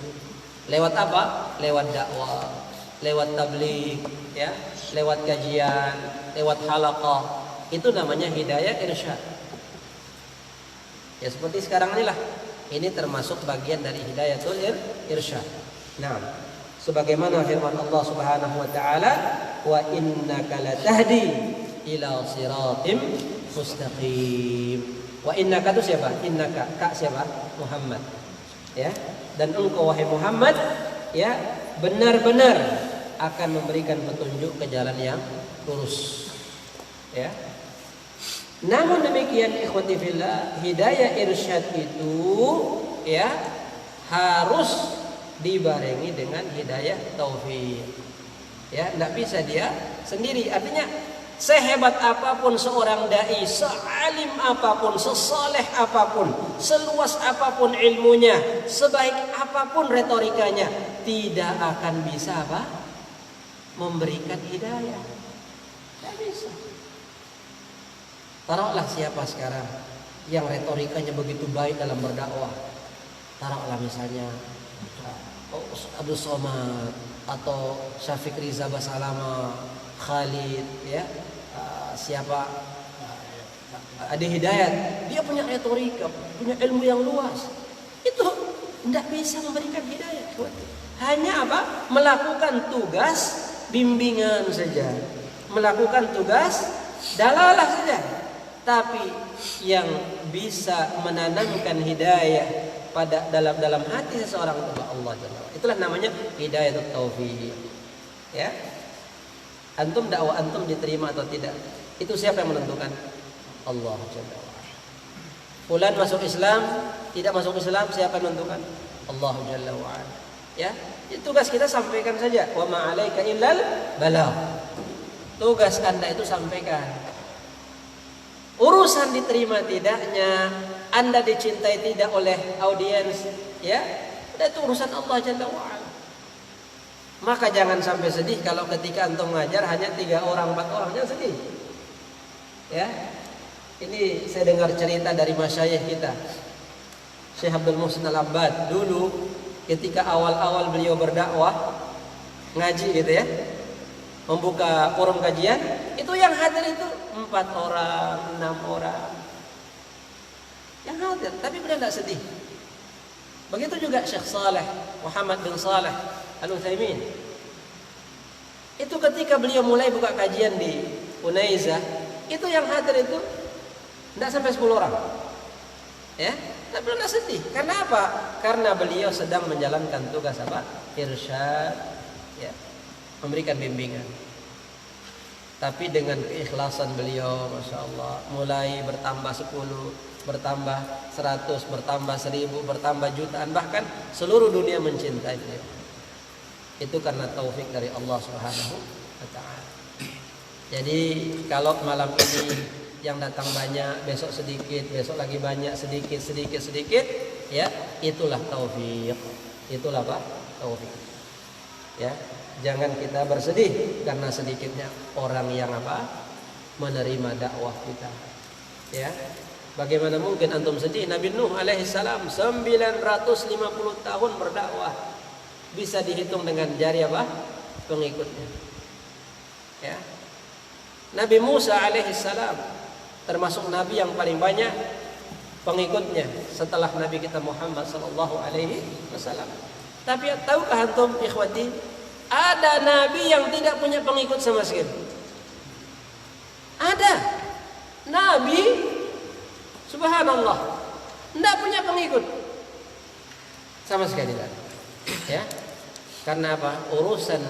[SPEAKER 3] Lewat apa? Lewat dakwah, lewat tabligh, ya, lewat kajian, lewat halaqah. Itu namanya hidayah irsyad. Ya, seperti sekarang inilah. Ini termasuk bagian dari hidayatul irsyad. Nah, sebagaimana firman Allah Subhanahu wa taala, wa innaka latahdi ila siratim mustaqim. Wa innaka itu siapa? Innaka, kak siapa? Muhammad. Ya. Dan engkau wahai Muhammad, ya, benar-benar akan memberikan petunjuk ke jalan yang lurus. Ya. Namun demikian ikhwati fillah, hidayah irsyad itu, ya, harus dibarengi dengan hidayah taufik. Ya, enggak bisa dia sendiri. Artinya sehebat apapun seorang dai, sealim apapun, sesaleh apapun, seluas apapun ilmunya, sebaik apapun retorikanya, tidak akan bisa apa? Memberikan hidayah. Tidak bisa. Taruhlah siapa sekarang yang retorikanya begitu baik dalam berdakwah. Taruhlah misalnya Abdul Somad atau Syafiq Riza Basalama, Khalid, ya, siapa, Adi Hidayat, dia punya retorika, punya ilmu yang luas. Itu tidak bisa memberikan hidayah. Hanya apa? Melakukan tugas bimbingan saja, melakukan tugas dalalah saja. Tapi yang bisa menanamkan hidayah pada dalam hati seseorang itu Allah Jalla wa'ala. Itulah namanya hidayatut taufik. Ya. Antum dakwah antum diterima atau tidak, itu siapa yang menentukan? Allah Jalla wa'ala. Fulan masuk Islam, tidak masuk Islam, siapa yang menentukan? Allah Jalla wa'ala. Ya, tugas kita sampaikan saja. Wa ma 'alaika illal balagh. Tugas Anda itu sampaikan. Urusan diterima tidaknya, Anda dicintai tidak oleh audiens, ya, itu urusan Allah Jalla wa'ala. Maka jangan sampai sedih kalau ketika antum ngajar hanya 3 orang, 4 orang, jangan sedih. Ya. Ini saya dengar cerita dari masyayikh kita, Syekh Abdul Muhsin Al-Abbad. Dulu ketika awal-awal beliau berdakwah, ngaji gitu ya, membuka forum kajian, itu yang hadir itu 4 orang, 6 orang yang hadir, tapi beliau tidak sedih. Begitu juga Syekh Saleh, Muhammad bin Saleh Al-Utsaimin. Itu ketika beliau mulai buka kajian di Unaizah, itu yang hadir itu tidak sampai 10 orang. Ya, tapi beliau tidak sedih. Karena apa? Karena beliau sedang menjalankan tugas apa? Irsyad, ya, memberikan bimbingan. Tapi dengan keikhlasan beliau, Masya Allah, mulai bertambah 10, bertambah 100, bertambah 1000, bertambah jutaan, bahkan seluruh dunia mencintai beliau. Itu karena taufik dari Allah Subhanahu wa ta'ala. Jadi kalau malam ini yang datang banyak, besok sedikit, besok lagi banyak, sedikit, ya, itulah taufik. Itulah apa? Taufik. Ya, jangan kita bersedih karena sedikitnya orang yang apa? Menerima dakwah kita. Ya. Bagaimana mungkin antum sedih? Nabi Nuh alaihissalam 950 tahun berdakwah, bisa dihitung dengan jari apa? Pengikutnya. Ya. Nabi Musa alaihissalam termasuk nabi yang paling banyak pengikutnya setelah Nabi kita Muhammad sallallahu alaihi wasallam. Tapi tahukah antum ikhwati, ada nabi yang tidak punya pengikut sama sekali? Ada. Nabi subhanallah tidak punya pengikut sama sekali tidak. Ya. Karena apa? Urusan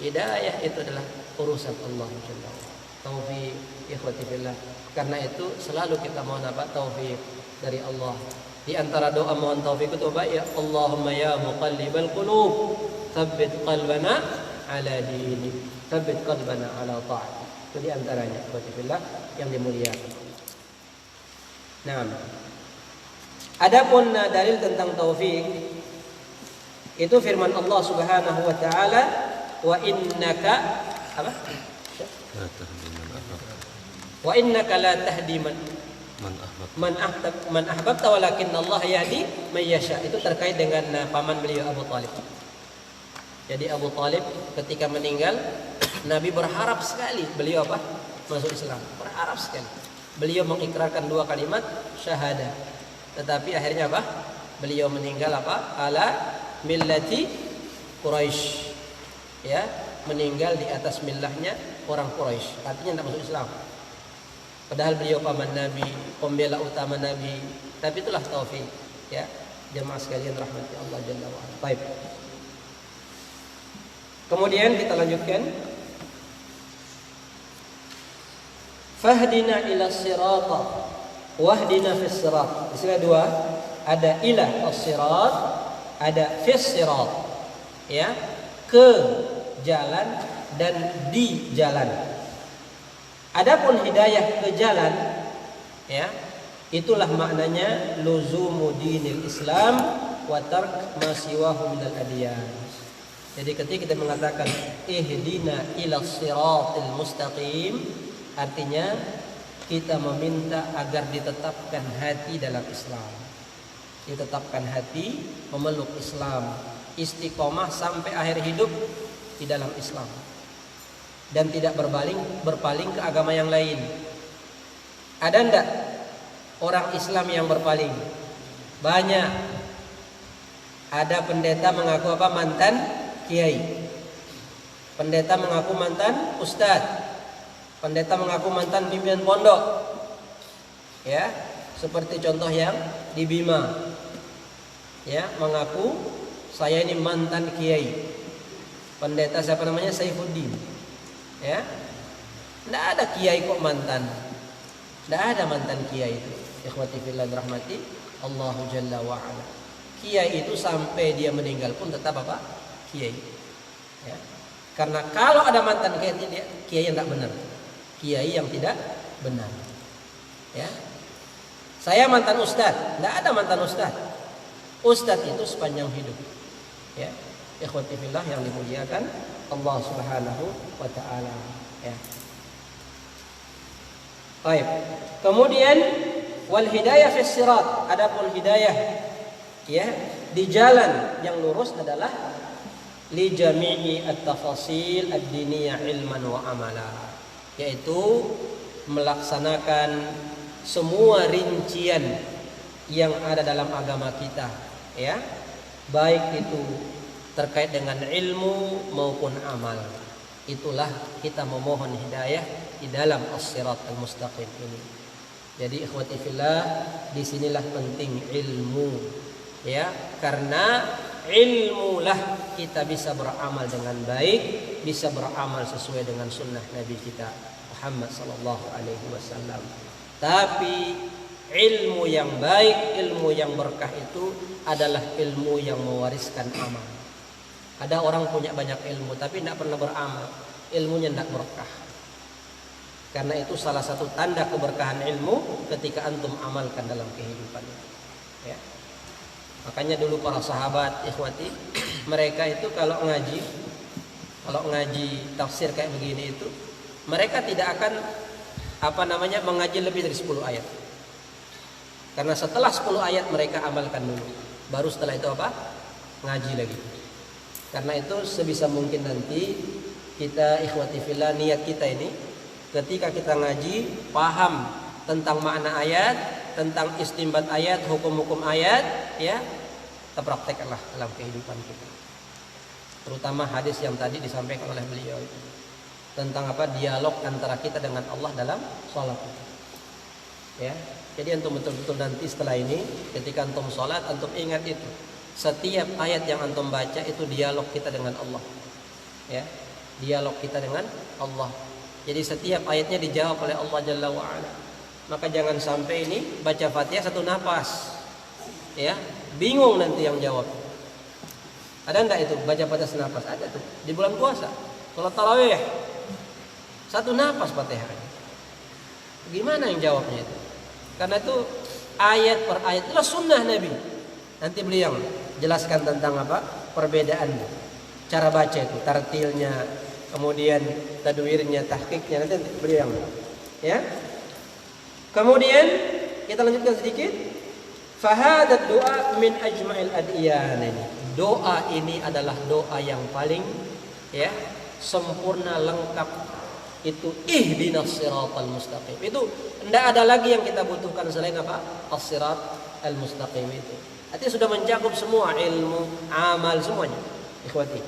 [SPEAKER 3] hidayah itu adalah urusan Allah Jalla wa'ala. Taufik ikhwati fillah. Karena itu selalu kita mohon apa? Taufik dari Allah. Di antara doa mohon taufik itu apa? Ya Allahumma ya muqallibal qulub, tsabbit qalbana ala dinik, tsabbit qalbana ala ta'atik. Itu di antaranya ikhwati fillah yang dimuliakan. Nah, adapun dalil tentang taufik itu firman Allah Subhanahu wa taala, wa innaka apa? Wa innaka la tahdi man ahbabta walakinna Allah yahdi may yasha. Itu terkait dengan paman beliau Abu Thalib. Jadi Abu Thalib ketika meninggal, Nabi berharap sekali beliau apa? Masuk Islam. Berharap sekali. Beliau mengikrarkan 2 kalimat syahadah. Tetapi akhirnya apa? Beliau meninggal apa? Ala millati Quraisy. Ya, meninggal di atas millahnya orang Quraisy. Artinya tidak masuk Islam. Padahal beliau paman Nabi, pembela utama Nabi. Tapi itulah taufik, ya. Jemaah sekalian rahmati Allah Jalla wa ala. Baik. Kemudian kita lanjutkan. Fahdina ila sirata wahdina fis sirat. Istilah 2, ada ila as-sirat, ada fis sirat. Ya, ke jalan dan di jalan. Adapun hidayah ke jalan, ya, itulah maknanya luzumu dinil Islam wa tark ma siwahu minal adyan. Jadi ketika kita mengatakan ihdina ila siratil mustaqim, artinya kita meminta agar ditetapkan hati dalam Islam. Ditetapkan hati memeluk Islam, istiqomah sampai akhir hidup di dalam Islam. Dan tidak berpaling ke agama yang lain. Ada enggak orang Islam yang berpaling? Banyak. Ada pendeta mengaku apa? Mantan kiai. Pendeta mengaku mantan ustadz. Pendeta mengaku mantan pimpinan pondok. Ya, seperti contoh yang di Bima. ya, mengaku saya ini mantan kiai. Pendeta siapa namanya? Saifuddin. Ya. Tidak ada kiai kok mantan. Tidak ada mantan kiai itu. Ikhwati fillah rahmati Allahu Jalla wa ala. Kiai itu sampai dia meninggal pun tetap apa? Kiai. Ya. Karena kalau ada mantan kiai, dia kiai yang tidak benar. Kiai yang tidak benar. Ya. Saya mantan ustadz. Tidak ada mantan ustadz. Ustadz itu sepanjang hidup. Ya. Ikhwati fillah yang dimuliakan Allah Subhanahu wa taala, ya. Baik. Kemudian wal hidayah fis sirat, adapun hidayah ya di jalan yang lurus adalah li jami'i at-tafasil ad-diniyah ilman wa amala, yaitu melaksanakan semua rincian yang ada dalam agama kita, ya. Baik itu terkait dengan ilmu maupun amal. Itulah kita memohon hidayah di dalam as-sirat al-mustaqim ini. Jadi ikhwati fillah, disinilah penting ilmu, ya, karena ilmulah kita bisa beramal dengan baik, bisa beramal sesuai dengan sunnah Nabi kita Muhammad sallallahu alaihi wasallam. Tapi ilmu yang baik, ilmu yang berkah itu adalah ilmu yang mewariskan amal. Ada orang punya banyak ilmu tapi tidak pernah beramal, ilmunya tidak berkah. Karena itu salah satu tanda keberkahan ilmu ketika antum amalkan dalam kehidupan itu. Ya. Makanya dulu para sahabat ikhwati, mereka itu kalau ngaji tafsir kayak begini itu, mereka tidak akan mengaji lebih dari 10 ayat. Karena setelah 10 ayat mereka amalkan dulu, baru setelah itu ngaji lagi. Karena itu sebisa mungkin nanti kita ikhwati fillah, niat kita ini ketika kita ngaji paham tentang makna ayat, tentang istinbat ayat, hukum-hukum ayat, ya, kita praktekkanlah dalam kehidupan kita. Terutama hadis yang tadi disampaikan oleh beliau itu tentang dialog antara kita dengan Allah dalam sholat. Ya, jadi antum betul-betul nanti setelah ini ketika antum sholat, antum ingat itu. Setiap ayat yang antum baca itu dialog kita dengan Allah, ya, dialog kita dengan Allah. Jadi setiap ayatnya dijawab oleh Allah Jalla wa ala. Maka jangan sampai ini baca Fatihah satu nafas, ya, bingung nanti yang jawab. Ada enggak itu baca Fatihah senapas? Ada tuh di bulan puasa, sholat tarawih satu nafas Fatihah. Gimana yang jawabnya itu? Karena itu ayat per ayat itulah sunnah Nabi. Nanti beliau jelaskan tentang perbedaan cara baca itu, tartilnya, kemudian tadwirnya, tahqiqnya, nanti beliau, ya. Kemudian kita lanjutkan sedikit. Fahadat doa min ajma'il adiyan ini. Doa ini adalah doa yang paling, ya, sempurna, lengkap. Itu ihdinas siratal mustaqim. Itu tidak ada lagi yang kita butuhkan selain as-sirat al-mustaqim itu. Artinya sudah mencakup semua ilmu, amal, semuanya. Ikhwati.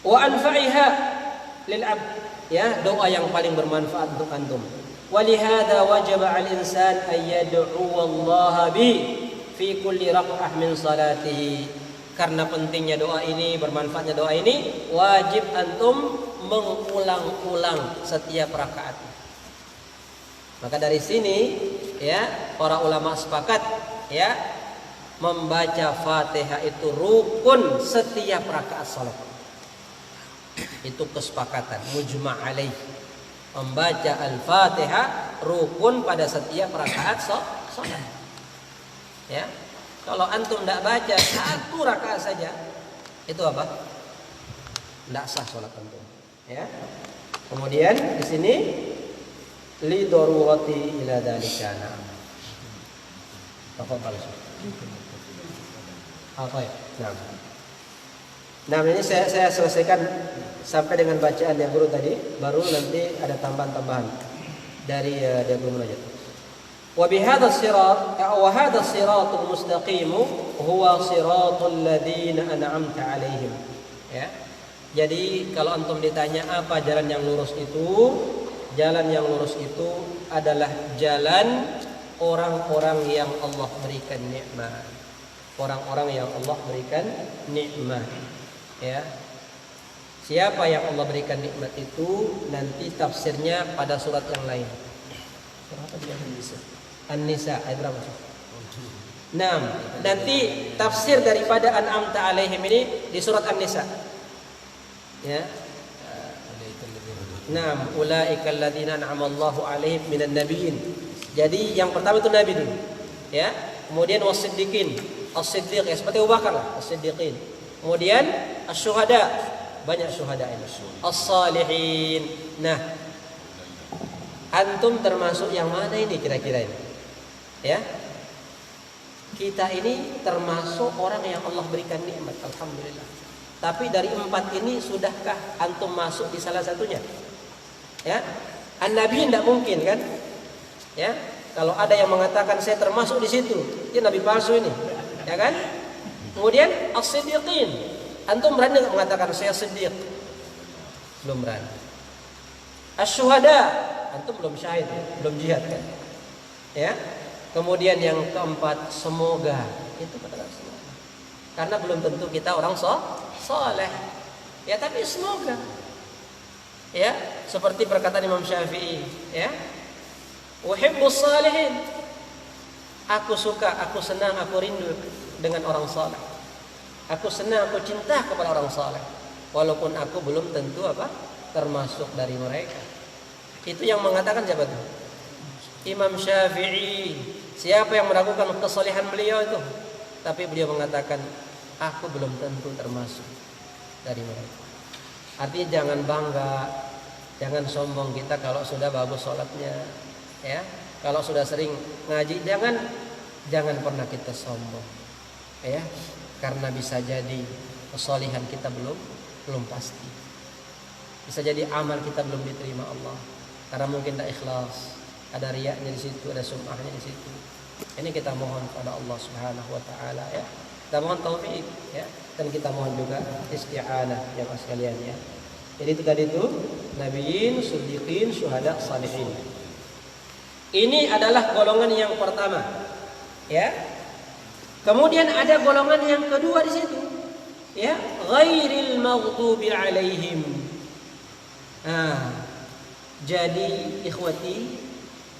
[SPEAKER 3] Wa anfa'iha lil 'abd, ya, doa yang paling bermanfaat untuk antum. Walihada wajaba al-insan an yad'u Allah bi fi kulli rak'ah min salatihi. Karena pentingnya doa ini, bermanfaatnya doa ini, wajib antum mengulang-ulang setiap rakaat. Maka dari sini, ya, para ulama sepakat, ya, membaca Fatihah itu rukun setiap rakaat salat. Itu kesepakatan mujma' alaih. Membaca Al-Fatihah rukun pada setiap rakaat salat. Ya. Kalau antum tidak baca satu rakaat saja, itu tidak sah salat antum. Ya. Kemudian di sini li darurati ila dzalika. Tafadhal. Nah, ini saya selesaikan sampai dengan bacaan yang guru tadi, baru nanti ada tambahan-tambahan dari dia guru munajat. Wa bihadha as-sirat wa hadha as-siratul mustaqim huwa siratul ladzina an'amta 'alaihim. Ya. Jadi kalau antum ditanya apa jalan yang lurus itu, jalan yang lurus itu adalah jalan orang-orang yang Allah berikan nikmat. orang-orang yang Allah berikan nikmat. Ya. Siapa yang Allah berikan nikmat itu nanti tafsirnya pada surat yang lain. Surah apa dia? An-Nisa ayat berapa? 6. Nanti tafsir daripada an'amta alaihim ini di surat An-Nisa. Ya. 6. Ulaikal ladzina an'ama Allahu alaihim minan nabiyyin. Jadi yang pertama itu nabi dulu. Ya. Kemudian wasiddiqin, as-siddiq ya seperti Abu Bakar lah, as-siddiqin. Kemudian asy-syuhada, banyak syuhada ini. As-salihin. Nah, antum termasuk yang mana ini kira-kira ini? Ya. Kita ini termasuk orang yang Allah berikan nikmat, alhamdulillah. Tapi dari 4 ini sudahkah antum masuk di salah satunya? Ya. An-Nabi tidak mungkin kan? Ya. Kalau ada yang mengatakan saya termasuk di situ, dia nabi palsu ini. Ya kan? Kemudian as-siddiqin. Antum berani enggak mengatakan saya siddiq? Belum berani. Asy-syuhada, antum belum syahid, belum jihad kan? Ya. Kemudian yang keempat, semoga. Itu katakan semoga. Karena belum tentu kita orang soleh. Ya, tapi semoga. Ya, seperti perkataan Imam Syafi'i, ya. Uhibbus salihin. Aku suka, aku senang, aku rindu dengan orang saleh. Aku senang, aku cinta kepada orang saleh. Walaupun aku belum tentu termasuk dari mereka. Itu yang mengatakan siapa itu? Imam Syafi'i. Siapa yang meragukan kesalehan beliau itu? Tapi beliau mengatakan, aku belum tentu termasuk dari mereka. Artinya jangan bangga, jangan sombong kita kalau sudah bagus sholatnya, ya. Kalau sudah sering ngaji, jangan pernah kita sombong, ya. Karena bisa jadi kesalehan kita belum pasti. Bisa jadi amal kita belum diterima Allah, karena mungkin tidak ikhlas. Ada riyaknya di situ, ada sum'ahnya di situ. Ini kita mohon pada Allah Subhanahu wa taala ya. Kita mohon taufik ya, dan kita mohon juga isti'anah ya Pak sekalian ya. Jadi itu tadi itu nabiyyin, siddiqin, syuhada, salihin. Ini adalah golongan yang pertama. Ya. Kemudian ada golongan yang kedua di situ. Ya, ghairil maghdubi alaihim. Jadi ikhwati,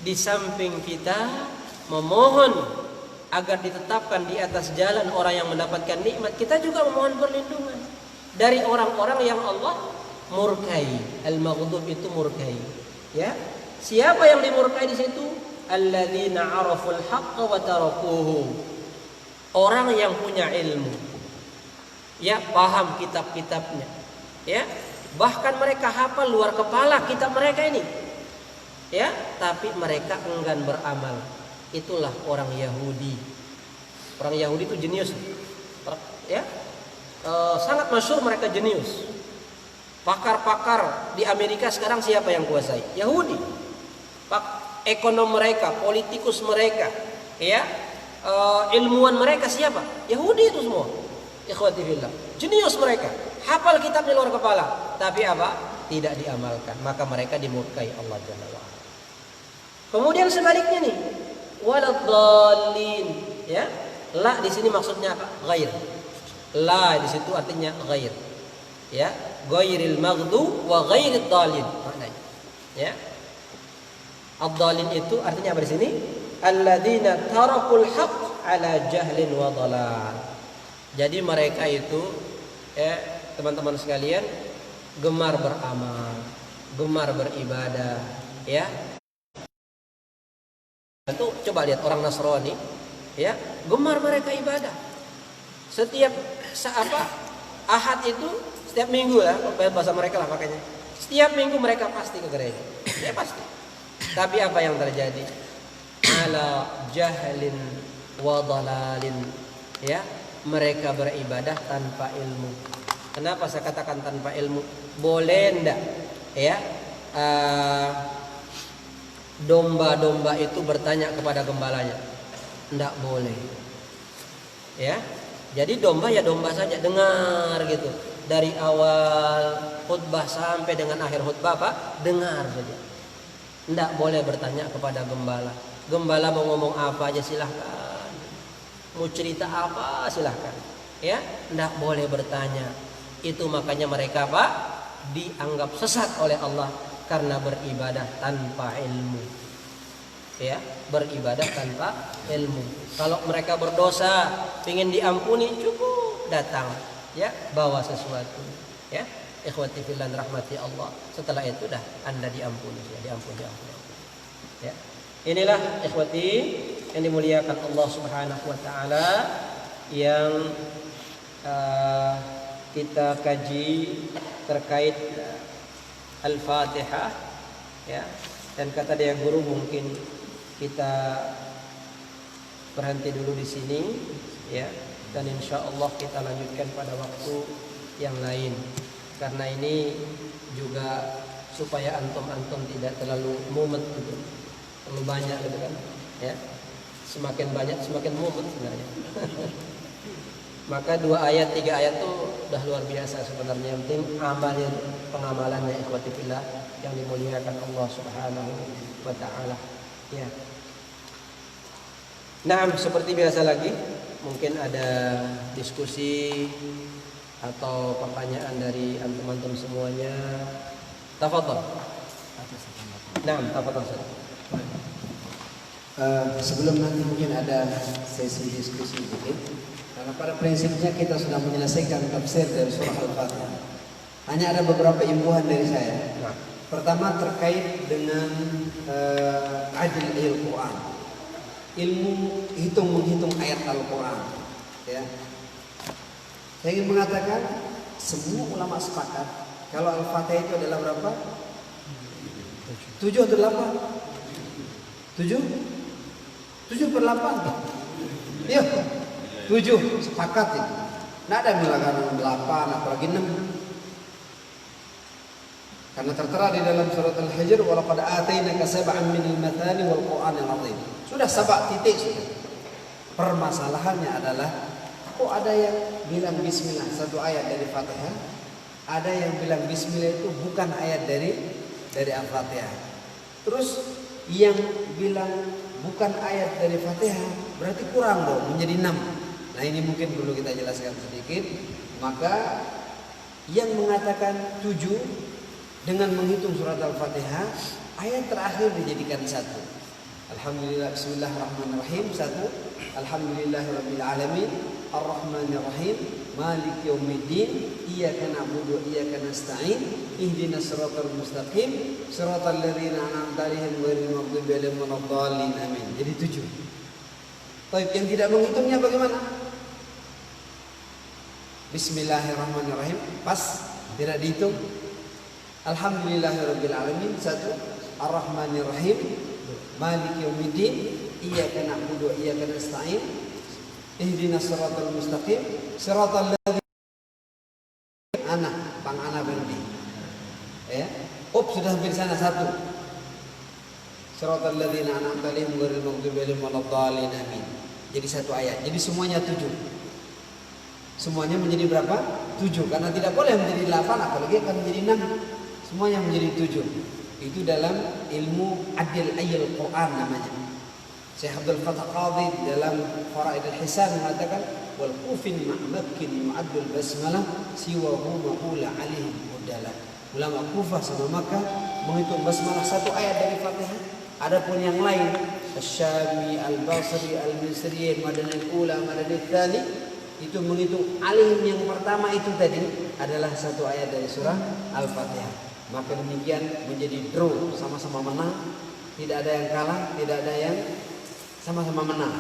[SPEAKER 3] di samping kita memohon agar ditetapkan di atas jalan orang yang mendapatkan nikmat, kita juga memohon perlindungan dari orang-orang yang Allah murkai. Al-maghdub itu murkai. Ya. Siapa yang dimurkai di situ? Alladzina 'araful haqqa wa tarakuhu. Orang yang punya ilmu. Ya, paham kitab-kitabnya. Ya. Bahkan mereka hafal luar kepala kitab mereka ini. Ya, tapi mereka enggan beramal. Itulah orang Yahudi. Orang Yahudi itu jenius. Ya, sangat masyhur mereka jenius. Pakar-pakar di Amerika sekarang siapa yang kuasai? Yahudi. Ekonom mereka, politikus mereka, ya, ilmuwan mereka siapa? Yahudi itu semua. Ikhwati fillah. Jenius mereka. Hafal kitab di luar kepala, tapi apa? Tidak diamalkan. Maka mereka dimurkai Allah Jalla wa Ala. Kemudian sebaliknya nih, waladhdallin, ya. La di sini maksudnya apa? Ghair. La di situ artinya ghair. Ya, ghairil maghdub wa ghairid dhalin maknanya. Ya. Ad-dhalin itu artinya apa di sini? Alladzina tarakul haqq ala jahlin wa dhalal. Jadi mereka itu ya, teman-teman sekalian, gemar beramal, gemar beribadah, ya. Tentu coba lihat orang Nasrani, ya, gemar mereka ibadah. Setiap Ahad itu setiap minggu ya, bahasa mereka lah makanya. Setiap minggu mereka pasti ke gereja. Ya pasti. Tapi apa yang terjadi? Ala jahlin wa dhalalin. Ya, mereka beribadah tanpa ilmu. Kenapa saya katakan tanpa ilmu? Boleh enggak? Ya. Domba-domba itu bertanya kepada gembalanya. Enggak boleh. Ya. Jadi domba ya domba saja, dengar gitu. Dari awal khutbah sampai dengan akhir khutbah apa? Dengar saja. Enggak boleh bertanya kepada gembala. Gembala mau ngomong apa aja silahkan. Mau cerita apa silahkan. Ya, tidak boleh bertanya. Itu makanya mereka Pak dianggap sesat oleh Allah karena beribadah tanpa ilmu. Ya, beribadah tanpa ilmu. Kalau mereka berdosa, ingin diampuni, cukup datang, ya, bawa sesuatu, ya. Ikhwati fillah rahmati Allah. Setelah itu dah Anda diampuni, ya, diampuni. Ya. Inilah ikhwati yang dimuliakan Allah Subhanahu wa taala yang kita kaji terkait Al-Fatihah, ya. Dan kata dia guru, mungkin kita berhenti dulu di sini, ya. Dan insya Allah kita lanjutkan pada waktu yang lain. Karena ini juga supaya antum-antum tidak terlalu mumet gitu, terlalu banyak gitu kan, ya. Semakin banyak semakin mumet sebenarnya. Maka 2 ayat 3 ayat tuh udah luar biasa sebenarnya. Yang penting amalin, pengamalannya ikhwati fillah yang dimuliakan Allah Subhanahu wa taala, ya. Nah, seperti biasa lagi, mungkin ada diskusi atau pertanyaan dari antum-antum semuanya. Tafadhol. Nah, tafadhol.
[SPEAKER 2] Sebelum nanti mungkin ada sesi diskusi sedikit. Karena pada prinsipnya kita sudah menyelesaikan tafsir dari surah Al-Fatihah. Hanya ada beberapa imbuhan dari saya. Pertama terkait dengan adil Al-Quran, ilmu menghitung ayat Al-Quran. Ya. Saya ingin mengatakan semua ulama sepakat kalau Al-Fatihah itu adalah berapa? 7 atau 8? 7? 7/8? Iya, 7 sepakat itu. Tidak ada yang mengatakan 8 apalagi 6. Karena tertera di dalam surat Al-Hijr, walaqad atainaka sab'an minal mathani wal Qur'anil 'azim. Sudah 7 titik sudah. Permasalahannya adalah kok ada yang bilang bismillah 1 ayat dari Fatihah, ada yang bilang bismillah itu bukan ayat dari Al-Fatihah. Terus yang bilang bukan ayat dari Fatihah berarti kurang dong, menjadi 6. Nah, ini mungkin perlu kita jelaskan sedikit. Maka yang mengatakan 7 dengan menghitung surat Al-Fatihah, ayat terakhir dijadikan 1. Alhamdulillah, bismillahirrahmanirrahim 1. Alhamdulillahirabbil alamin, arrahmanirrahim, maliki yaumiddin, iyyaka na'budu wa iyyaka nasta'in, ihdinas siratal mustaqim, siratal ladzina an'amta 'alaihim ghairil maghdubi 'alaihim waladdallin. Amin. Jadi 7. Baik, yang tidak menghitungnya bagaimana? Bismillahirrahmanirrahim, pas tidak dihitung. Alhamdulillahirabbil alamin 1. Arrahmanirrahim, maliki yaumiddin, iyyaka na'budu wa iyyaka nasta'in, ihdinas siratal mustaqim, siratal ladzina ana berhenti. Ya. Sudah hampir sana 1. Siratal ladzina an'amta 'alaihim ghairil maghdubi 'alaihim waladdallin. Amin. Jadi 1 ayat. Jadi semuanya 7. Semuanya menjadi berapa? 7. Karena tidak boleh menjadi 8, apalagi akan menjadi 6. Semuanya menjadi 7. Itu dalam ilmu adil ayil Quran namanya. Syekh Abdul Fattah Qadhi dalam Faraid al-Hisan mengatakan wal kufin ma'makin mu'addul basmalah siwahu ma'ula alihim udala. Ulama Kufah sama Makkah menghitung basmalah 1 ayat dari Fatihah. Adapun yang lain Asy-Syami, Al-Basri, Al-Misri, Madani al-Ula, Madani al-Thani, itu menghitung alihim yang pertama itu tadi adalah 1 ayat dari surah Al-Fatihah. Maka demikian menjadi draw, sama-sama menang. Tidak ada yang kalah, tidak ada yang sama-sama menang.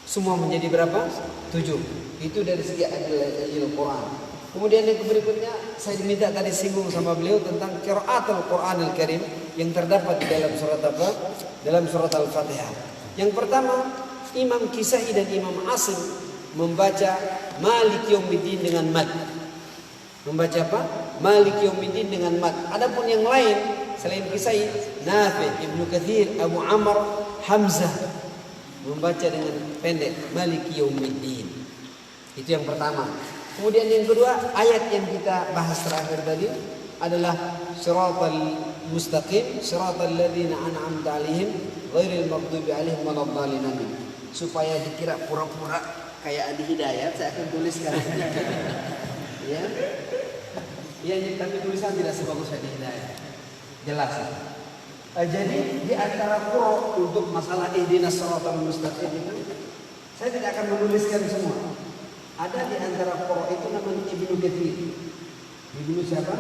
[SPEAKER 2] Semua menjadi berapa? 7. Itu dari segi adil Quran. Kemudian yang berikutnya saya diminta tadi singgung sama beliau tentang qiraatul Qur'anil Karim yang terdapat di dalam surat apa? Dalam surat Al-Fatihah. Yang pertama, Imam Kisai dan Imam Asim membaca Maliki Yaumiddin dengan mad. Membaca apa? Maliki Yaumiddin dengan mad. Adapun yang lain selain Kisai, Nafi, Ibnu Katsir, Abu Amr, Hamzah membaca dengan pendek Maliki Yaumiddin. Itu yang pertama. Kemudian yang kedua, ayat yang kita bahas terakhir tadi adalah Siratal Mustaqim, Siratal ladzina an'amta 'alaihim ghairil maghdubi 'alaihim waladdallin. supaya dikira pura-pura kayak Adi Hidayat, saya akan tuliskan. Ya, ya, tapi tulisan tidak sebagus Adi Hidayat. Jelas. Jadi di antara qura untuk masalah ihdinas shiratal mustaqim itu, saya tidak akan menuliskan semua. Ada di antara qura itu namanya Ibnu Katsir. Ibnu siapa?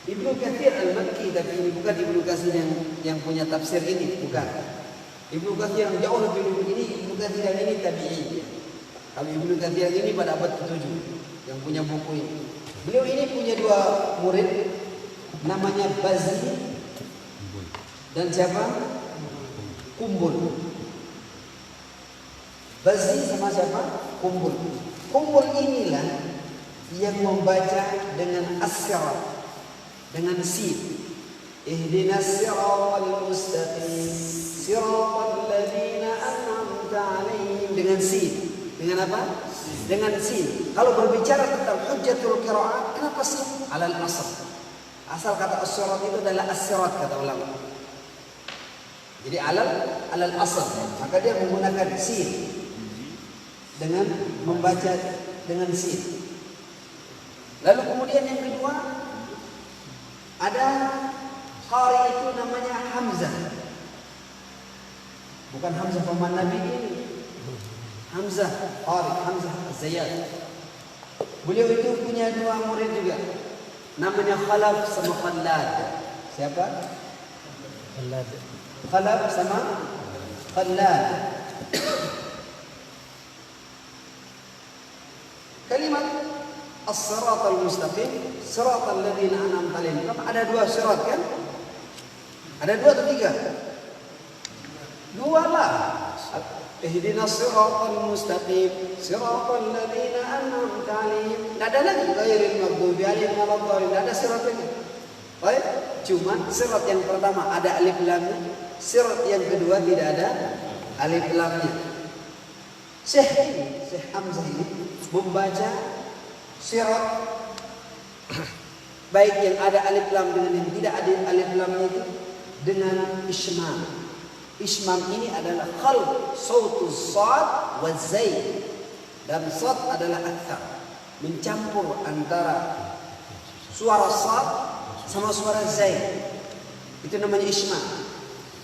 [SPEAKER 2] Ibnu Katsir Al-Makki, tapi ini bukan Ibnu Katsir yang punya tafsir ini, bukan. Ibnu Katsir yang jauh lebih dulu ini, Ibnu Katsir yang ini tabi'in. Kalau Ibnu Katsir ini pada abad ke-7 yang punya buku ini. Beliau ini punya dua murid, namanya Bazi dan siapa? Kumbul. Bazi sama siapa? Kumbul. Kumbul inilah yang membaca dengan as-sirat, dengan sin. Ihdinas siratal mustaqim, siratal ladzina an'amta 'alaihim, dengan sin. Dengan apa? Dengan sin. Kalau berbicara tentang hujjatul qiraat, kenapa sin? Alal asl. Asal kata as-sirat itu adalah as-sirat kata ulama. Jadi alal asl, maka dia menggunakan sin dengan membaca dengan sin. Lalu kemudian yang kedua, ada qari itu namanya Hamzah. Bukan Hamzah paman Nabi ini. Hamzah qari, Hamzah Az-Zayyad. Beliau itu punya dua murid juga. Namanya Khalaf sama Khallad. Siapa? Khallad. Khalaf sama Khallad. Kalimat as-siratal mustaqim, siratal ladzina an'amta 'alaihim. Ada dua sirat kan? Ada dua atau tiga? Dua lah. Ihdinas siratal mustaqim, siratal ladzina an'amta 'alaihim. Tidak ada lagi ghairil maghdubi 'alaihim waladdallin. Tidak ada sirat lagi. Baik, cuma sirat yang pertama ada alif lamnya, sirat yang kedua tidak ada alif lamnya. Syekh Hamzah ini membaca sirat baik yang ada alif lam dengan yang tidak ada alif lamnya itu dengan ismam. Ismam ini adalah khalq sautus sad wa zai, dan sad adalah akthar, mencampur antara suara sad sama suara zai. Itu namanya ismam.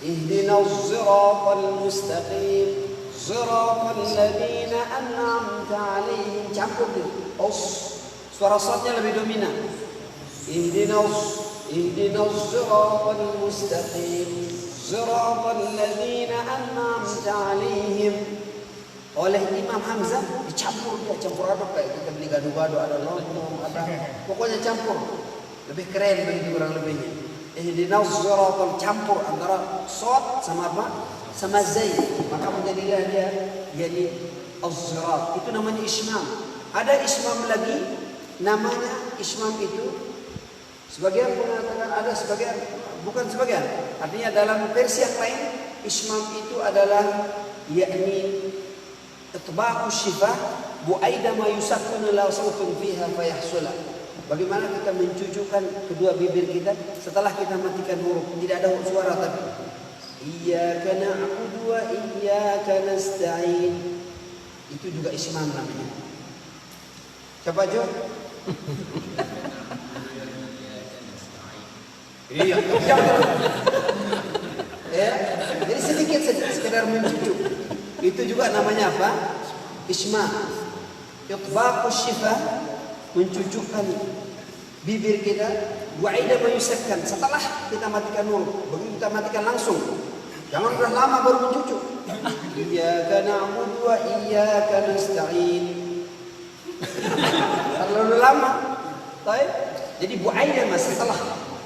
[SPEAKER 2] Ihdinas siratal mustaqim, siratal ladzina an'amta 'alaihim, campur dia. Suara sadnya lebih dominan. Ihdinas siratal mustaqim, siratal ladzina an'amta 'alaihim. Oleh Imam Hamzah dicampur dia, campur aduk kayak kita beli gado-gado, ada lontong, ada pokoknya campur. Lebih keren begitu kurang lebihnya. Ihdinas siratal, campur antara sad sama apa? Sama zai, maka menjadilah dia jadi az-zirat. Itu namanya ismam. Ada ismam lagi, namanya ismam itu sebagian mengatakan ada, sebagian bukan sebagian. Artinya dalam versi yang lain ismam itu adalah yakni itbaqu syifah bu'aida ma yusakkunu la sawtun fiha fayahsula. Bagaimana kita mencucukkan kedua bibir kita setelah kita matikan huruf, tidak ada suara tapi Iyyaka na'budu wa iyyaka nasta'in. Itu juga ismam namanya. Coba Jo. Iya. Ya, jadi sedikit saja sekedar mencucuk. Itu juga namanya apa? Ismam. Itbaqu syifah, mencucukkan bibir kita, wa'ida mayusakkan, setelah kita matikan huruf. Begitu kita matikan langsung. Jangan udah lama baru mencucuk. Iyyaka na'budu wa iyyaka nasta'in. Terlalu lama. Baik. Jadi bu'aida mas setelah.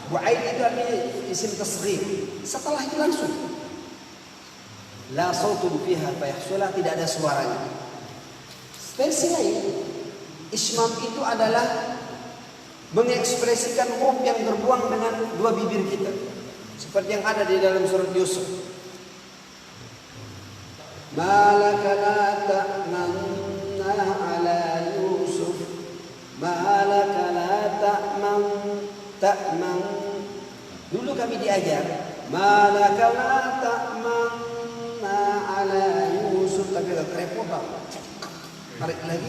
[SPEAKER 2] Bu'aida itu artinya isim tasghir. Setelah itu langsung. La sautun fiha fayahsula, tidak ada suaranya. Versi lain, ismam itu adalah mengekspresikan huruf yang terbuang dengan dua bibir kita, seperti yang ada di dalam surat Yusuf. Malaka la ta'manna ala Yusuf, malaka la ta'man. Dulu kami diajar malaka la ta'manna ala tapi agak kerepotan. Tarik lagi,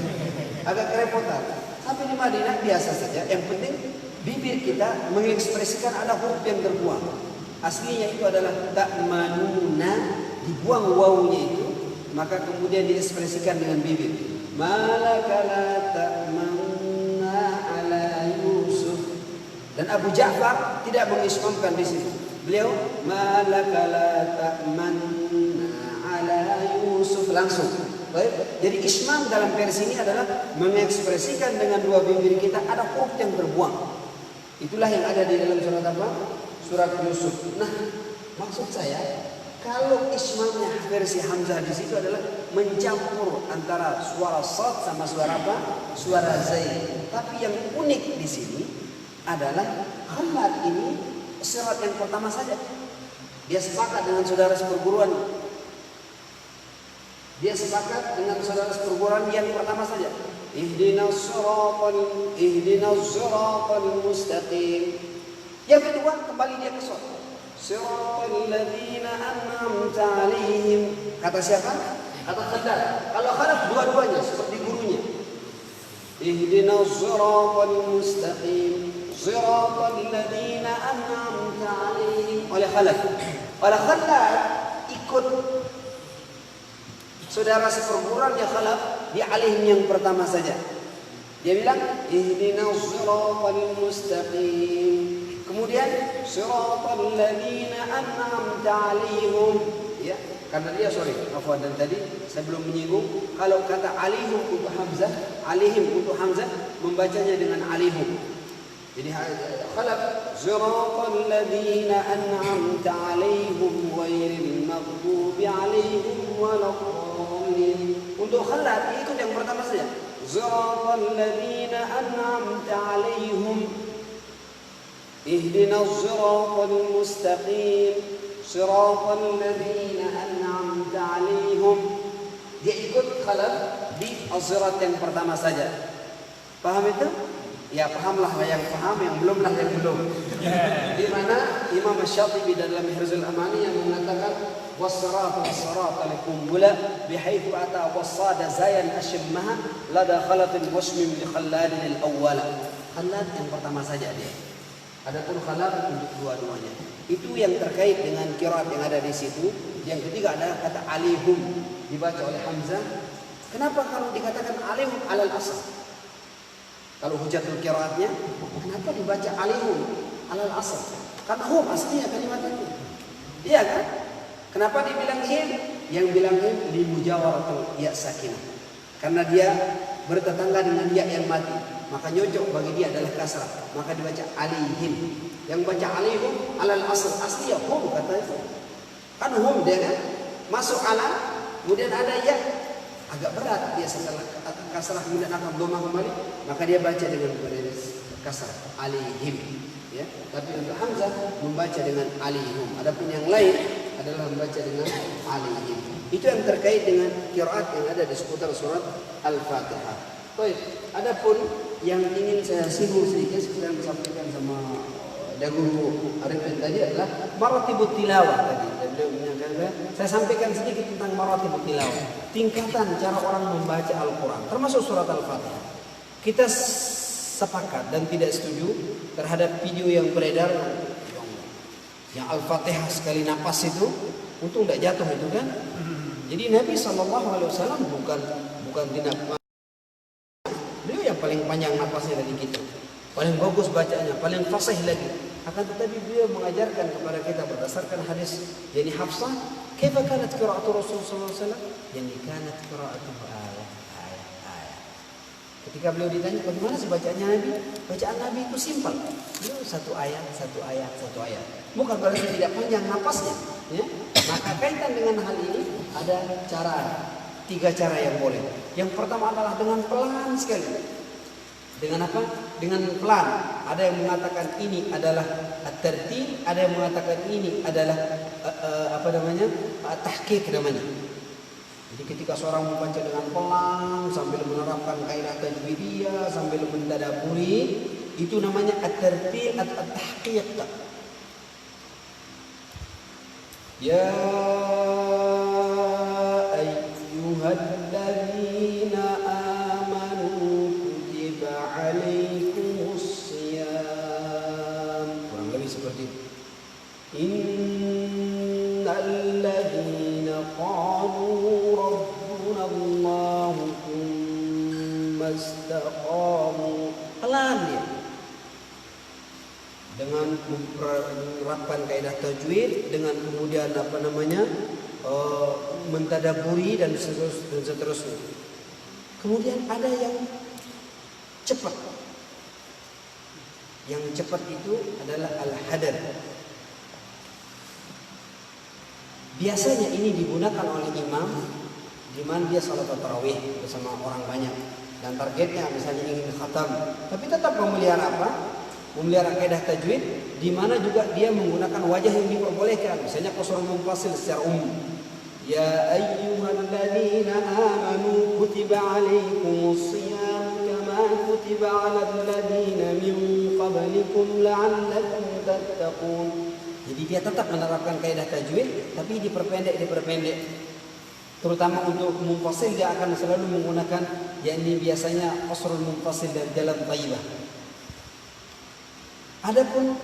[SPEAKER 2] agak kerepotan. Sampai di Madinah biasa saja. Yang penting bibir kita mengekspresikan ada huruf yang terbuang. Aslinya itu adalah ta'manuna, dibuang wawunya itu, maka kemudian diekspresikan dengan bibir. Malaka la ta'manna ala Yusuf. Dan Abu Ja'far tidak mengismamkan di situ. Beliau malaka la ta'manna ala Yusuf langsung. Baik. Jadi ismam dalam versi ini adalah mengekspresikan dengan dua bibir kita ada huruf yang terbuang. Itulah yang ada di dalam surat apa? Surat Yusuf. Nah, maksud saya kalau ismamnya versi Hamzah di situ adalah mencampur antara suara sad sama suara apa? Suara zai. Tapi yang unik di sini adalah Khalad ini surat yang pertama saja. Dia sepakat dengan saudara seperguruan. Dia sepakat dengan saudara seperguruan yang pertama saja. Ihdinas siratal mustaqim. Yang kedua kembali dia ke shad. Siratal ladzina an'amta 'alaihim. Kata siapa? Kata Khalad. Kalau Khalad dua-duanya seperti gurunya. Ihdinas siratal mustaqim. Siratal ladzina an'amta 'alaihim. Oleh Khalad. Oleh Khalad ikut saudara seperguruan ya Khalaf di alaihim yang pertama saja. Dia bilang ihdinas siratal mustaqim. Kemudian siratal ladzina an'amta 'alaihim. Ya, karena dia afwan dan tadi saya belum menyinggung kalau kata alaihim untuk hamzah, alaihim untuk hamzah membacanya dengan alaihim. Jadi Khalaf siratal ladzina an'amta 'alaihim ghairil maghdubi 'alaihim waladdallin. Untuk Khalaf ikut yang pertama saja. Siratal ladzina an'amta 'alaihim. Ihdinas siratal mustaqim. Siratal ladzina an'amta 'alaihim. Dia ikut Khalaf di as-sirat yang pertama saja. Paham itu? Ya pahamlah yang paham, yang belumlah yang belum. Di mana Imam Asy-Syatibi dalam Hirzul Amani yang mengatakan was-sirata liqumbula bihaitsu ata was-sada zayan ashmaha lada khalatin wasmim li khalladin al-awwal. Khallad yang pertama saja dia. Adapun Khalad untuk dua-duanya. Itu yang terkait dengan qiraat yang ada di situ. Yang ketiga ada kata alihum dibaca oleh Hamzah. Kenapa kalau dikatakan alihum alal asl? Kalau hujatul qiraatnya, kenapa dibaca alihum alal asl? Karena hum aslinya kalimat itu. Iya kan? Kenapa dibilang him? Yang bilang him li mujawaratul ya sakinah. Karena dia bertetangga dengan ya yang mati, maka nyocok bagi dia adalah kasrah, maka dibaca alihim. Yang baca alihum alal asl aslinya hum kata itu. Kan hum dia kan? Masuk ala, kemudian ada ya, agak berat dia setelah kasrah kemudian akan dhamma kembali, maka dia baca dengan kasrah alihim, ya. Tapi untuk Hamzah membaca dengan alihum. Adapun yang lain adalah membaca dengan alihim. Itu yang terkait dengan qiraat yang ada di seputar surat Al-Fatihah. Baik, adapun yang ingin saya singgung sedikit sekedar disampaikan sama Guru Arifin tadi adalah maratibut tilawah tadi. Saya sampaikan sedikit tentang maratibut tilawah. Tingkatan cara orang membaca Al-Quran, termasuk surat Al-Fatihah. Kita sepakat dan tidak setuju terhadap video yang beredar yang Al-Fatihah sekali napas itu, untung tidak jatuh itu kan. Jadi Nabi SAW bukan tidak, beliau yang paling panjang napasnya dari kita, paling bagus bacanya, paling fasih lagi. Akan tetapi beliau mengajarkan kepada kita berdasarkan hadis yani Hafsah, kaifa kanat qira'atu Rasul sallallahu alaihi wasallam? Yani kanat qira'atuhu ayat. Ketika beliau ditanya bagaimana sih bacaannya Nabi? Bacaan Nabi itu simpel. Beliau satu ayat. Bukan berarti tidak panjang napasnya, ya. Maka kaitan dengan hal ini ada tiga cara yang boleh. Yang pertama adalah dengan pelan sekali. Dengan apa? Dengan pelan. Ada yang mengatakan ini adalah at-tartil, ada yang mengatakan ini adalah tahqiq namanya. Jadi ketika seorang membaca dengan pelan sambil menerapkan kaidah tajwidiyah, sambil mentadaburi, itu namanya at-tartil at-tahqiq. Ya ayyuhal استقاموا. Pelan dia. Dengan menerapkan kaidah tajwid, dengan kemudian mentadaburi dan seterusnya. Kemudian ada yang cepat. Yang cepat itu adalah al-hadar. Biasanya ini digunakan oleh imam di mana dia salat tarawih bersama orang banyak dan targetnya misalnya ingin khatam, tapi tetap memelihara apa? Memelihara kaidah tajwid, di mana juga dia menggunakan wajah yang diperbolehkan, misalnya qasrul munfasil secara umum. Ya ayyuhalladzina amanu kutiba alaikumus shiyam kama kutiba 'alal ladzina min qablikum la'allakum tattaqun. Jadi dia tetap menerapkan kaidah tajwid, tapi diperpendek. Terutama untuk munfasil dia akan selalu menggunakan yakni biasanya qasrul munfasil dari dalam thayyibah. Adapun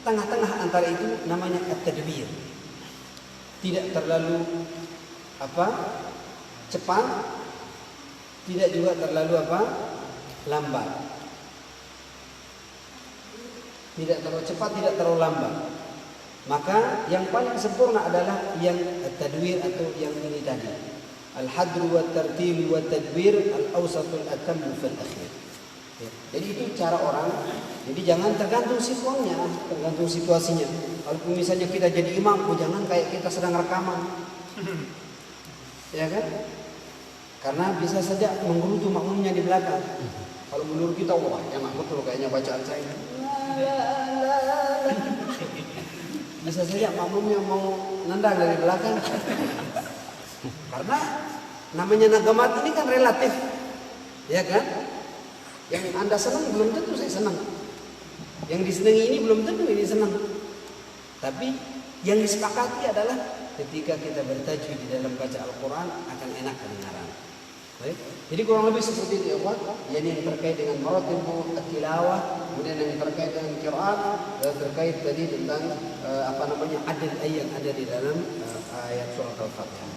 [SPEAKER 2] tengah-tengah antara itu namanya at-tadbir. Tidak terlalu cepat, tidak juga terlalu lambat. Tidak terlalu cepat, tidak terlalu lambat. Maka yang paling sempurna adalah yang at-tadwir atau yang ini tadi. Al-hadru wa tartil wa tadbir al-awsatul atammu fil akhir. Ya. Jadi itu cara orang. Jadi jangan tergantung situasinya, tergantung situasinya. Kalau misalnya kita jadi imam, jangan kayak kita sedang rekaman. Ya kan? Karena bisa saja menggerutu makmumnya di belakang. Kalau menurut kita, wah enak betul kayaknya bacaan saya. Bisa saja makmumnya mau nendang dari belakang. Karena namanya nagamat ini kan relatif. Ya kan? Yang Anda senang belum tentu saya senang. Yang disenangi ini belum tentu ini senang. Tapi yang disepakati adalah ketika kita bertajwid di dalam baca Al-Quran akan enak kedengaran. Baik. Jadi kurang lebih seperti itu ya Pak. Jadi yang terkait dengan maratibul tilawah, kemudian yang terkait dengan qiraat, terkait tadi tentang adad ayat yang ada di dalam ayat surat Al-Fatihah.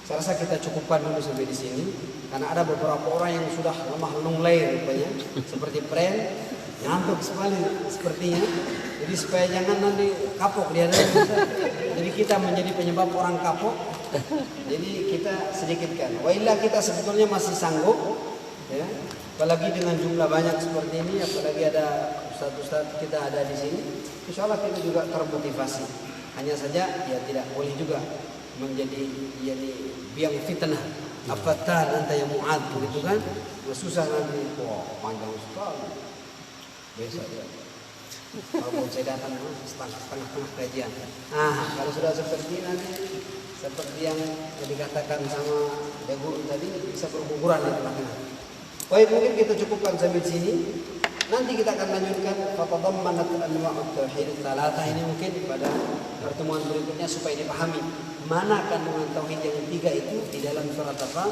[SPEAKER 2] Saya rasa kita cukupkan dulu sampai di sini karena ada beberapa orang yang sudah lemah lunglai rupanya seperti pren, ngantuk sekali sepertinya. Jadi supaya jangan nanti kapok dia. Jadi kita menjadi penyebab orang kapok. Jadi kita sedikitkan. Wailah kita sebetulnya masih sanggup, ya. Apalagi dengan jumlah banyak seperti ini, apalagi ada ustaz-ustaz kita ada di sini. Insya Allah kita juga termotivasi. Hanya saja ya tidak boleh juga menjadi biang fitnah. Afatar anta yang mu'ad begitu kan? Susah nanti. Wah panjang sekali. Biasa dia. Kalau saya datang setengah kajian. Kalau sudah seperti nanti seperti yang dikatakan sama Debu tadi bisa berguguran di tengah-tengah. Baik, mungkin kita cukupkan sampai sini. Nanti kita akan lanjutkan fatadammanat anwa'ut tauhid tsalatah ini mungkin pada pertemuan berikutnya supaya dipahami mana kandungan tauhid yang tiga itu di dalam surat apa?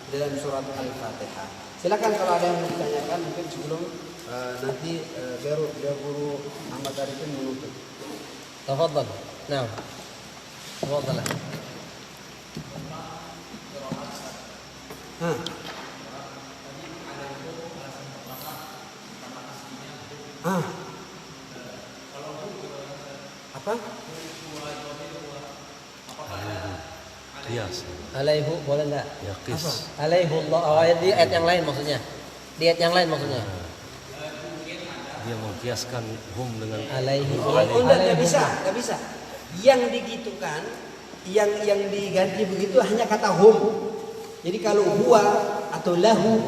[SPEAKER 2] Di dalam surat Al-Fatihah. Silakan kalau ada yang mau ditanyakan mungkin sebelum nanti biar guru Ahmad Arifin menutup.
[SPEAKER 1] Tafadhal. Naam. Tafadhal. Apa?
[SPEAKER 4] Qiyas.
[SPEAKER 1] Alaihu boleh enggak?
[SPEAKER 4] Ya qis.
[SPEAKER 1] Alaihu Allah. Di ayat yang lain maksudnya. Di ayat yang lain maksudnya.
[SPEAKER 4] Dia mengkiaskan hum dengan
[SPEAKER 1] Alaihi.
[SPEAKER 2] Enggak bisa. Yang digitukan, yang diganti begitu hanya kata hum. Jadi kalau huwa atau lahu,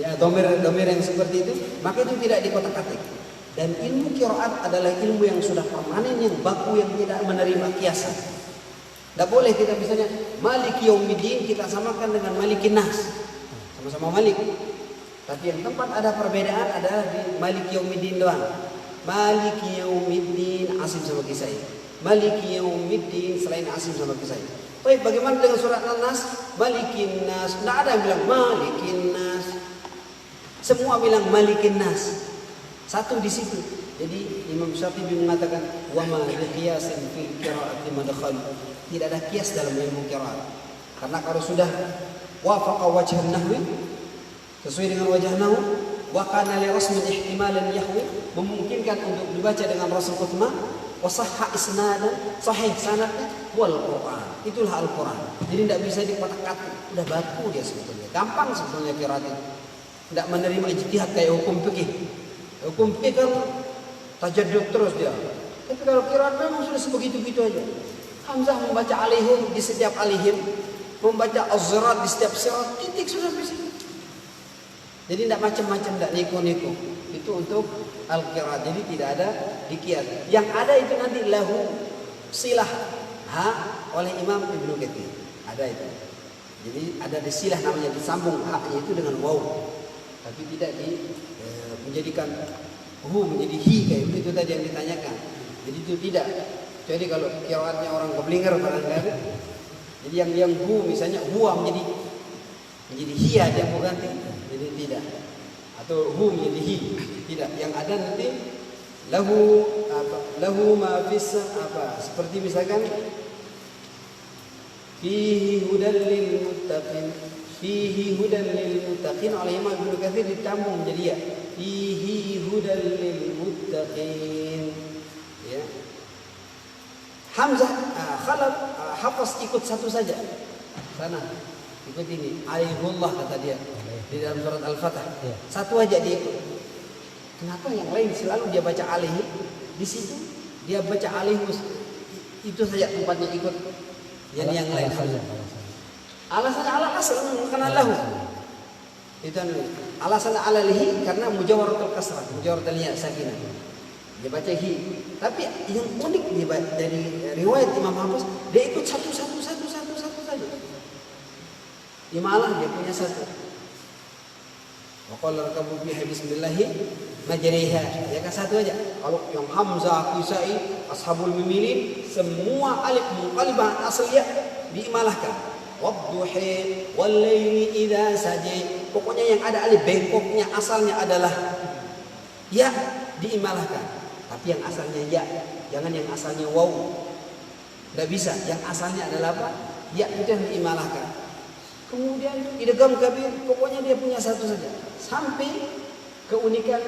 [SPEAKER 2] ya domir yang seperti itu, maka itu tidak dikotak-katik. Dan ilmu qiraat adalah ilmu yang sudah permanen, yang baku, yang tidak menerima kiasan. Tidak boleh kita misalnya Maliki Yaumiddin kita samakan dengan Malikin Nas, sama-sama Malik. Tapi yang tempat ada perbedaan adalah di Maliki Yaumiddin doang. Maliki Yaumiddin Asim sama Kisai. Maliki Yaumiddin selain Asim sama Kisai. Baik, bagaimana dengan surat An-Nas? Malikin Nas. Tidak ada yang bilang Malikin Nas. Semua bilang Malikin Nas. Satu di situ. Jadi Imam Syatibi mengatakan wa ma qiyasin fil qiraati madkhal. Tidak ada kias dalam ilmu qiraat. Karena kalau sudah wafaqa wajhan nahwi sesuai dengan wajah nahu. Wa kana li rasmin ihtimalan yahwi, memungkinkan untuk dibaca dengan rasul qutma. Wa sahha isnadan, sahih sanadnya wal Quran. Itulah Al-Quran. Jadi tidak bisa dikotak-katik, udah baku dia sebetulnya. Gampang sebetulnya qiraat itu. Tidak menerima ijtihad kayak hukum fikih. Hukum fikih kan tajaddud terus dia. Tapi kalau qiraat memang sudah sebegitu-begitu aja. Hamzah membaca alihum di setiap alihim, membaca az-zirat di setiap sirat, titik sudah sampai situ. Jadi tidak macam-macam, tidak neko-neko. Itu untuk al-qiraat. Jadi tidak ada dikias. Yang ada itu nanti lahu silah ha oleh Imam Ibnu Katsir. Ada itu. Jadi ada disilah namanya, disambung haknya itu dengan waw. Tapi tidak menjadikan hu menjadi hi kayak begitu tadi yang ditanyakan. Jadi itu tidak. Jadi kalau qiraatnya orang keblinger barangkali. Jadi yang hu misalnya huwa menjadi hiya dia mau ganti. Jadi tidak. Atau hu menjadi hi. Tidak. Yang ada nanti lahu ma fis apa? Seperti misalkan fihi hudan lil muttaqin. Fihi hudan lil muttaqin oleh Imam Ibnu Katsir ditambung menjadi ya. Fihi hudan lil muttaqin. Ya. Hamzah Khalaf hafaz ikut satu saja. Sana ikut ini. Alihullah kata dia di dalam surat Al-Fatah. Satu aja dia ikut. Kenapa yang lain selalu dia baca alih? Di situ dia baca alih itu saja tempatnya ikut. Yang lain alasannya ala asal karena lahu. Itu alasan alalihi karena mujawaratul kasrah, mujawaratul ya sakinah. Dia baca hi. Tapi yang unik dari riwayat Imam Hafiz, dia ikut satu saja. Dia malah dia punya satu. Wa qala rakabu biha bismillah majriha. Ya kan satu aja. Kalau yang Hamzah, Kisai, Ashabul Mimilin semua alif munqalibah asliyah diimalahkan. Wadduhi wal laili idza saji. Pokoknya yang ada alif bengkoknya asalnya adalah ya diimalahkan. Tapi yang asalnya ya, jangan yang asalnya waw. Tidak bisa. Yang asalnya adalah apa? Ya itu yang diimalahkan. Kemudian idgham kabir, pokoknya dia punya satu saja. Sampai keunikan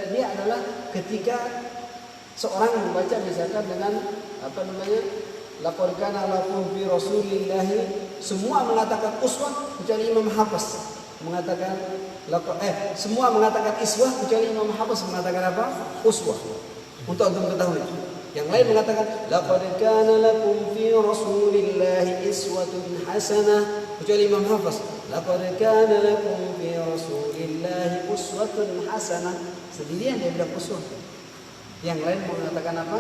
[SPEAKER 2] dia adalah ketika seorang membaca misalkan dengan apa namanya? Laqad kana lakum fi Rasulillah, semua mengatakan uswah kecuali Imam Hafiz mengatakan semua mengatakan iswah kecuali Imam Hafiz mengatakan apa? Uswah. Untuk antum ketahui. Yang lain mengatakan laqad kana lakum fi Rasulillah iswatun hasanah kecuali Imam Hafiz. Laqad kana lakum fi Rasulillah uswatun hasanah. Sendirian dia bilang uswah. Yang lain mengatakan apa?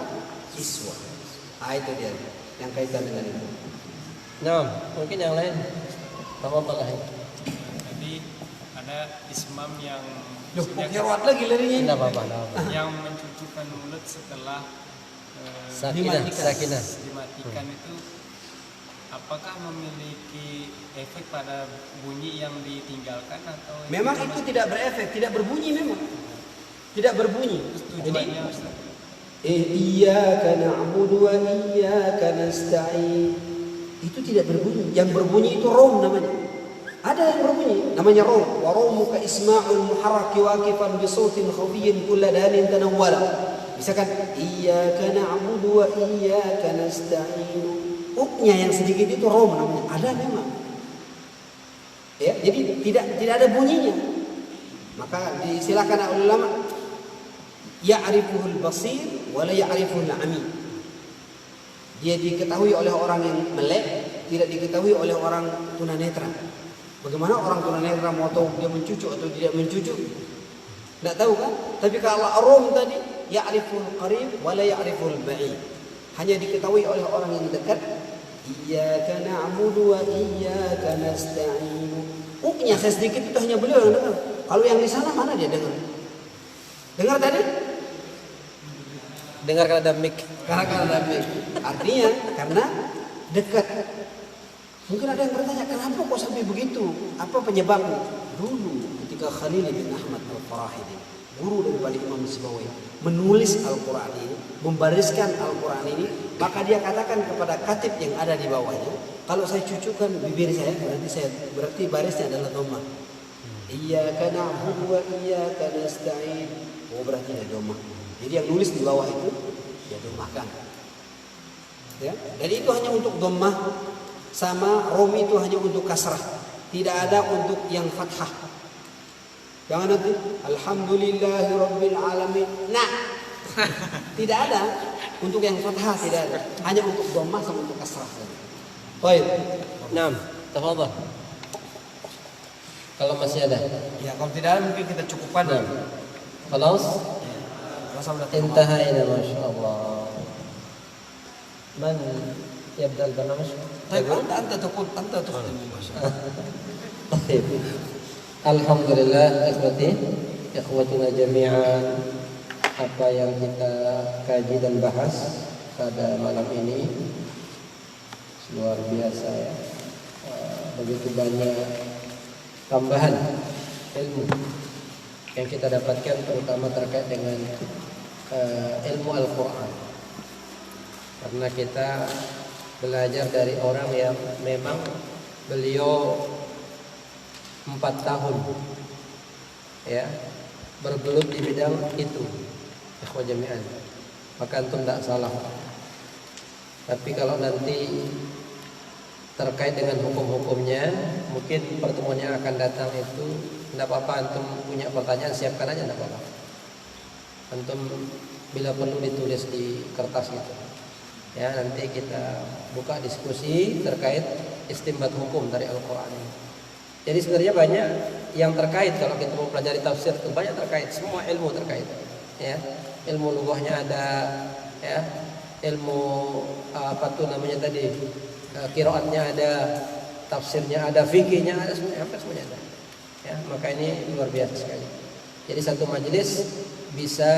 [SPEAKER 2] Iswah. Itu dia yang kaitan dengan itu.
[SPEAKER 3] Nah, mungkin yang lain. Tafadhal.
[SPEAKER 5] Jadi ada ismam yang
[SPEAKER 2] Qiraat lagi larinya ini.
[SPEAKER 3] Tidak apa-apa.
[SPEAKER 5] yang mencucukkan mulut setelah
[SPEAKER 3] Sakinah.
[SPEAKER 5] dimatikan itu apakah memiliki efek pada bunyi yang ditinggalkan atau
[SPEAKER 2] Memang itu tidak berefek, tidak berbunyi memang. Tidak berbunyi.
[SPEAKER 5] tujuannya Ustaz?
[SPEAKER 2] Iyyaka na'budu wa iyyaka nasta'in. Itu tidak berbunyi. Yang berbunyi itu rom namanya. Ada yang berbunyi namanya rom. Wa romuka isma'ul muharraki waqifan bi sautin khafiyyin kulla danin tanawwala. Misalkan iyyaka na'budu wa iyyaka nasta'in. Uknya yang sedikit itu rom namanya. Ada memang. Ya, jadi tidak ada bunyinya. Maka disilakan oleh ulama ya'rifuhul basir wa la ya'rifuhul 'ami. Dia diketahui oleh orang yang melek, tidak diketahui oleh orang tunanetra. Bagaimana orang tunanetra mau tahu dia mencucuk atau tidak mencucuk? Tidak tahu kan? Tapi kalau arum tadi ya'riful qarib wa la ya'riful ba'id. Hanya diketahui oleh orang yang dekat. Iyyaka na'budu wa iyyaka nasta'in. Uknya saya sedikit itu hanya beliau yang dengar. Kalau yang di sana mana dia dengar? Dengar tadi?
[SPEAKER 3] Dengar karena ada mic.
[SPEAKER 2] Karena ada mic. Artinya karena dekat. Mungkin ada yang bertanya, kenapa kok sampai begitu? Apa penyebabnya? Dulu ketika Khalil bin Ahmad Al-Farahidi, guru daripada Imam Sibawi, menulis Al-Quran ini, membariskan Al-Quran ini, maka dia katakan kepada katib yang ada di bawahnya, kalau saya cucukkan bibir saya, berarti barisnya adalah dhammah. Iyyaka na'budu wa iyyaka nasta'in. Oh, berarti dia domah. Jadi yang nulis di bawah itu dia domahkan. Ya, dan itu hanya untuk domah, sama romi itu hanya untuk kasrah. Tidak ada untuk yang fathah. Jangan nanti alhamdulillahirabbil alamin. Nah, tidak ada untuk yang fathah, tidak ada. Hanya untuk domah sama untuk kasrah. Baik.
[SPEAKER 3] Naam, tafadhal. Kalau masih ada.
[SPEAKER 2] Ya, kalau tidak ada mungkin kita cukupkan.
[SPEAKER 3] Khalas?
[SPEAKER 2] Masa udah
[SPEAKER 3] انتهينا ما شاء الله. من يبدأ البرنامج؟
[SPEAKER 2] Anta takut
[SPEAKER 3] طيب. Alhamdulillah ikhwati, ikhwatuna jami'an, apa yang kita kaji dan bahas pada malam ini luar biasa ya. Begitu banyak tambahan ilmu yang kita dapatkan, terutama terkait dengan ilmu Al-Quran. Karena kita belajar dari orang yang memang beliau 4 tahun ya bergelut di bidang itu, ikhwah jami'an, maka antum tidak salah. Tapi kalau nanti terkait dengan hukum-hukumnya, mungkin pertemuan yang akan datang itu tidak apa-apa, antum punya pertanyaan siapkan aja, tidak apa-apa. Antum bila perlu ditulis di kertas gitu ya, nanti kita buka diskusi terkait istinbat hukum dari Al-Quran ini. Jadi sebenarnya banyak yang terkait, kalau kita mau pelajari tafsir itu banyak terkait, semua ilmu terkait ya. Ilmu lughahnya ada ya, ilmu apa tuh namanya tadi, qiraatnya ada, tafsirnya ada, fikihnya ada, semuanya, hampir semuanya ada ya. Maka ini luar biasa sekali. Jadi satu majelis bisa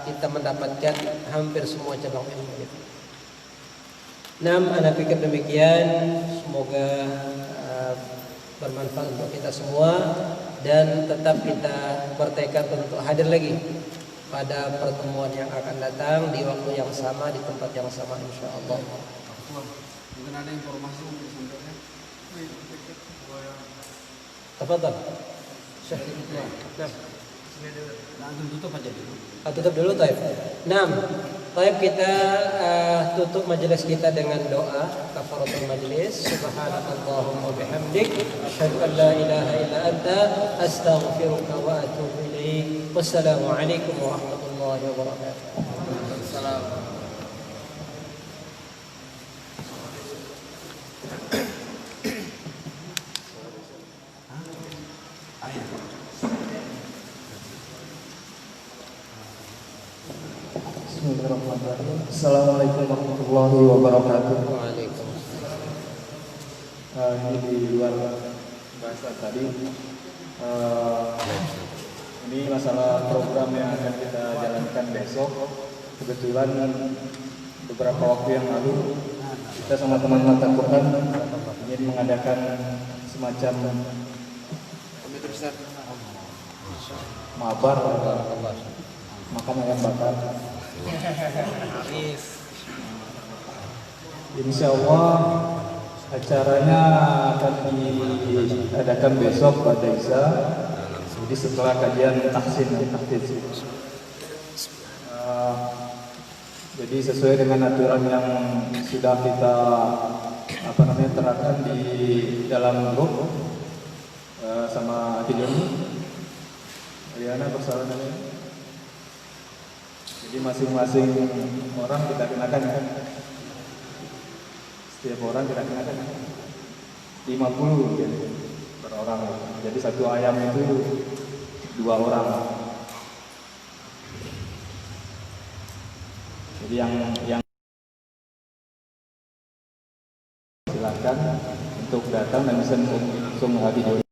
[SPEAKER 3] kita mendapatkan hampir semua cabang ilmu gitu. Ana pikir demikian, semoga bermanfaat untuk kita semua, dan tetap kita bertekad untuk hadir lagi pada pertemuan yang akan datang di waktu yang sama, di tempat yang sama, insyaallah.
[SPEAKER 2] Mungkin ada informasi untuk sampaikan.
[SPEAKER 3] Tafadhal. Syekh.
[SPEAKER 2] Nah, tutup aja dulu.
[SPEAKER 3] Tutup dulu, Taib. Taib, kita tutup majelis kita dengan doa kafaratul majelis. Subhanakallahumma bihamdik, asyhadu an la ilaha illa anta, astaghfiruka wa atubu ilaik. Wassalamualaikum warahmatullahi wabarakatuh.
[SPEAKER 6] Bismillahirrahmanirrahim. Assalamualaikum warahmatullahi wabarakatuh.
[SPEAKER 3] Waalaikumsalam.
[SPEAKER 6] Ini di luar bahasa tadi. Ini masalah program yang akan kita jalankan besok. Kebetulan beberapa waktu yang lalu kita sama teman-teman Quran ingin mengadakan semacam mabar, makan ayam bakar. Insya Allah acaranya akan diadakan besok pada Isya. Jadi setelah kajian tahsin. Jadi sesuai dengan aturan yang sudah kita terapkan di dalam grup sama Hidayah. Riana persoalannya. Jadi masing-masing orang kita kenakan kan. Setiap orang kita kenakan 50 jadi per orang. Jadi satu ayam itu 2 orang. Jadi yang silakan untuk datang dan bisa langsung menghadiri.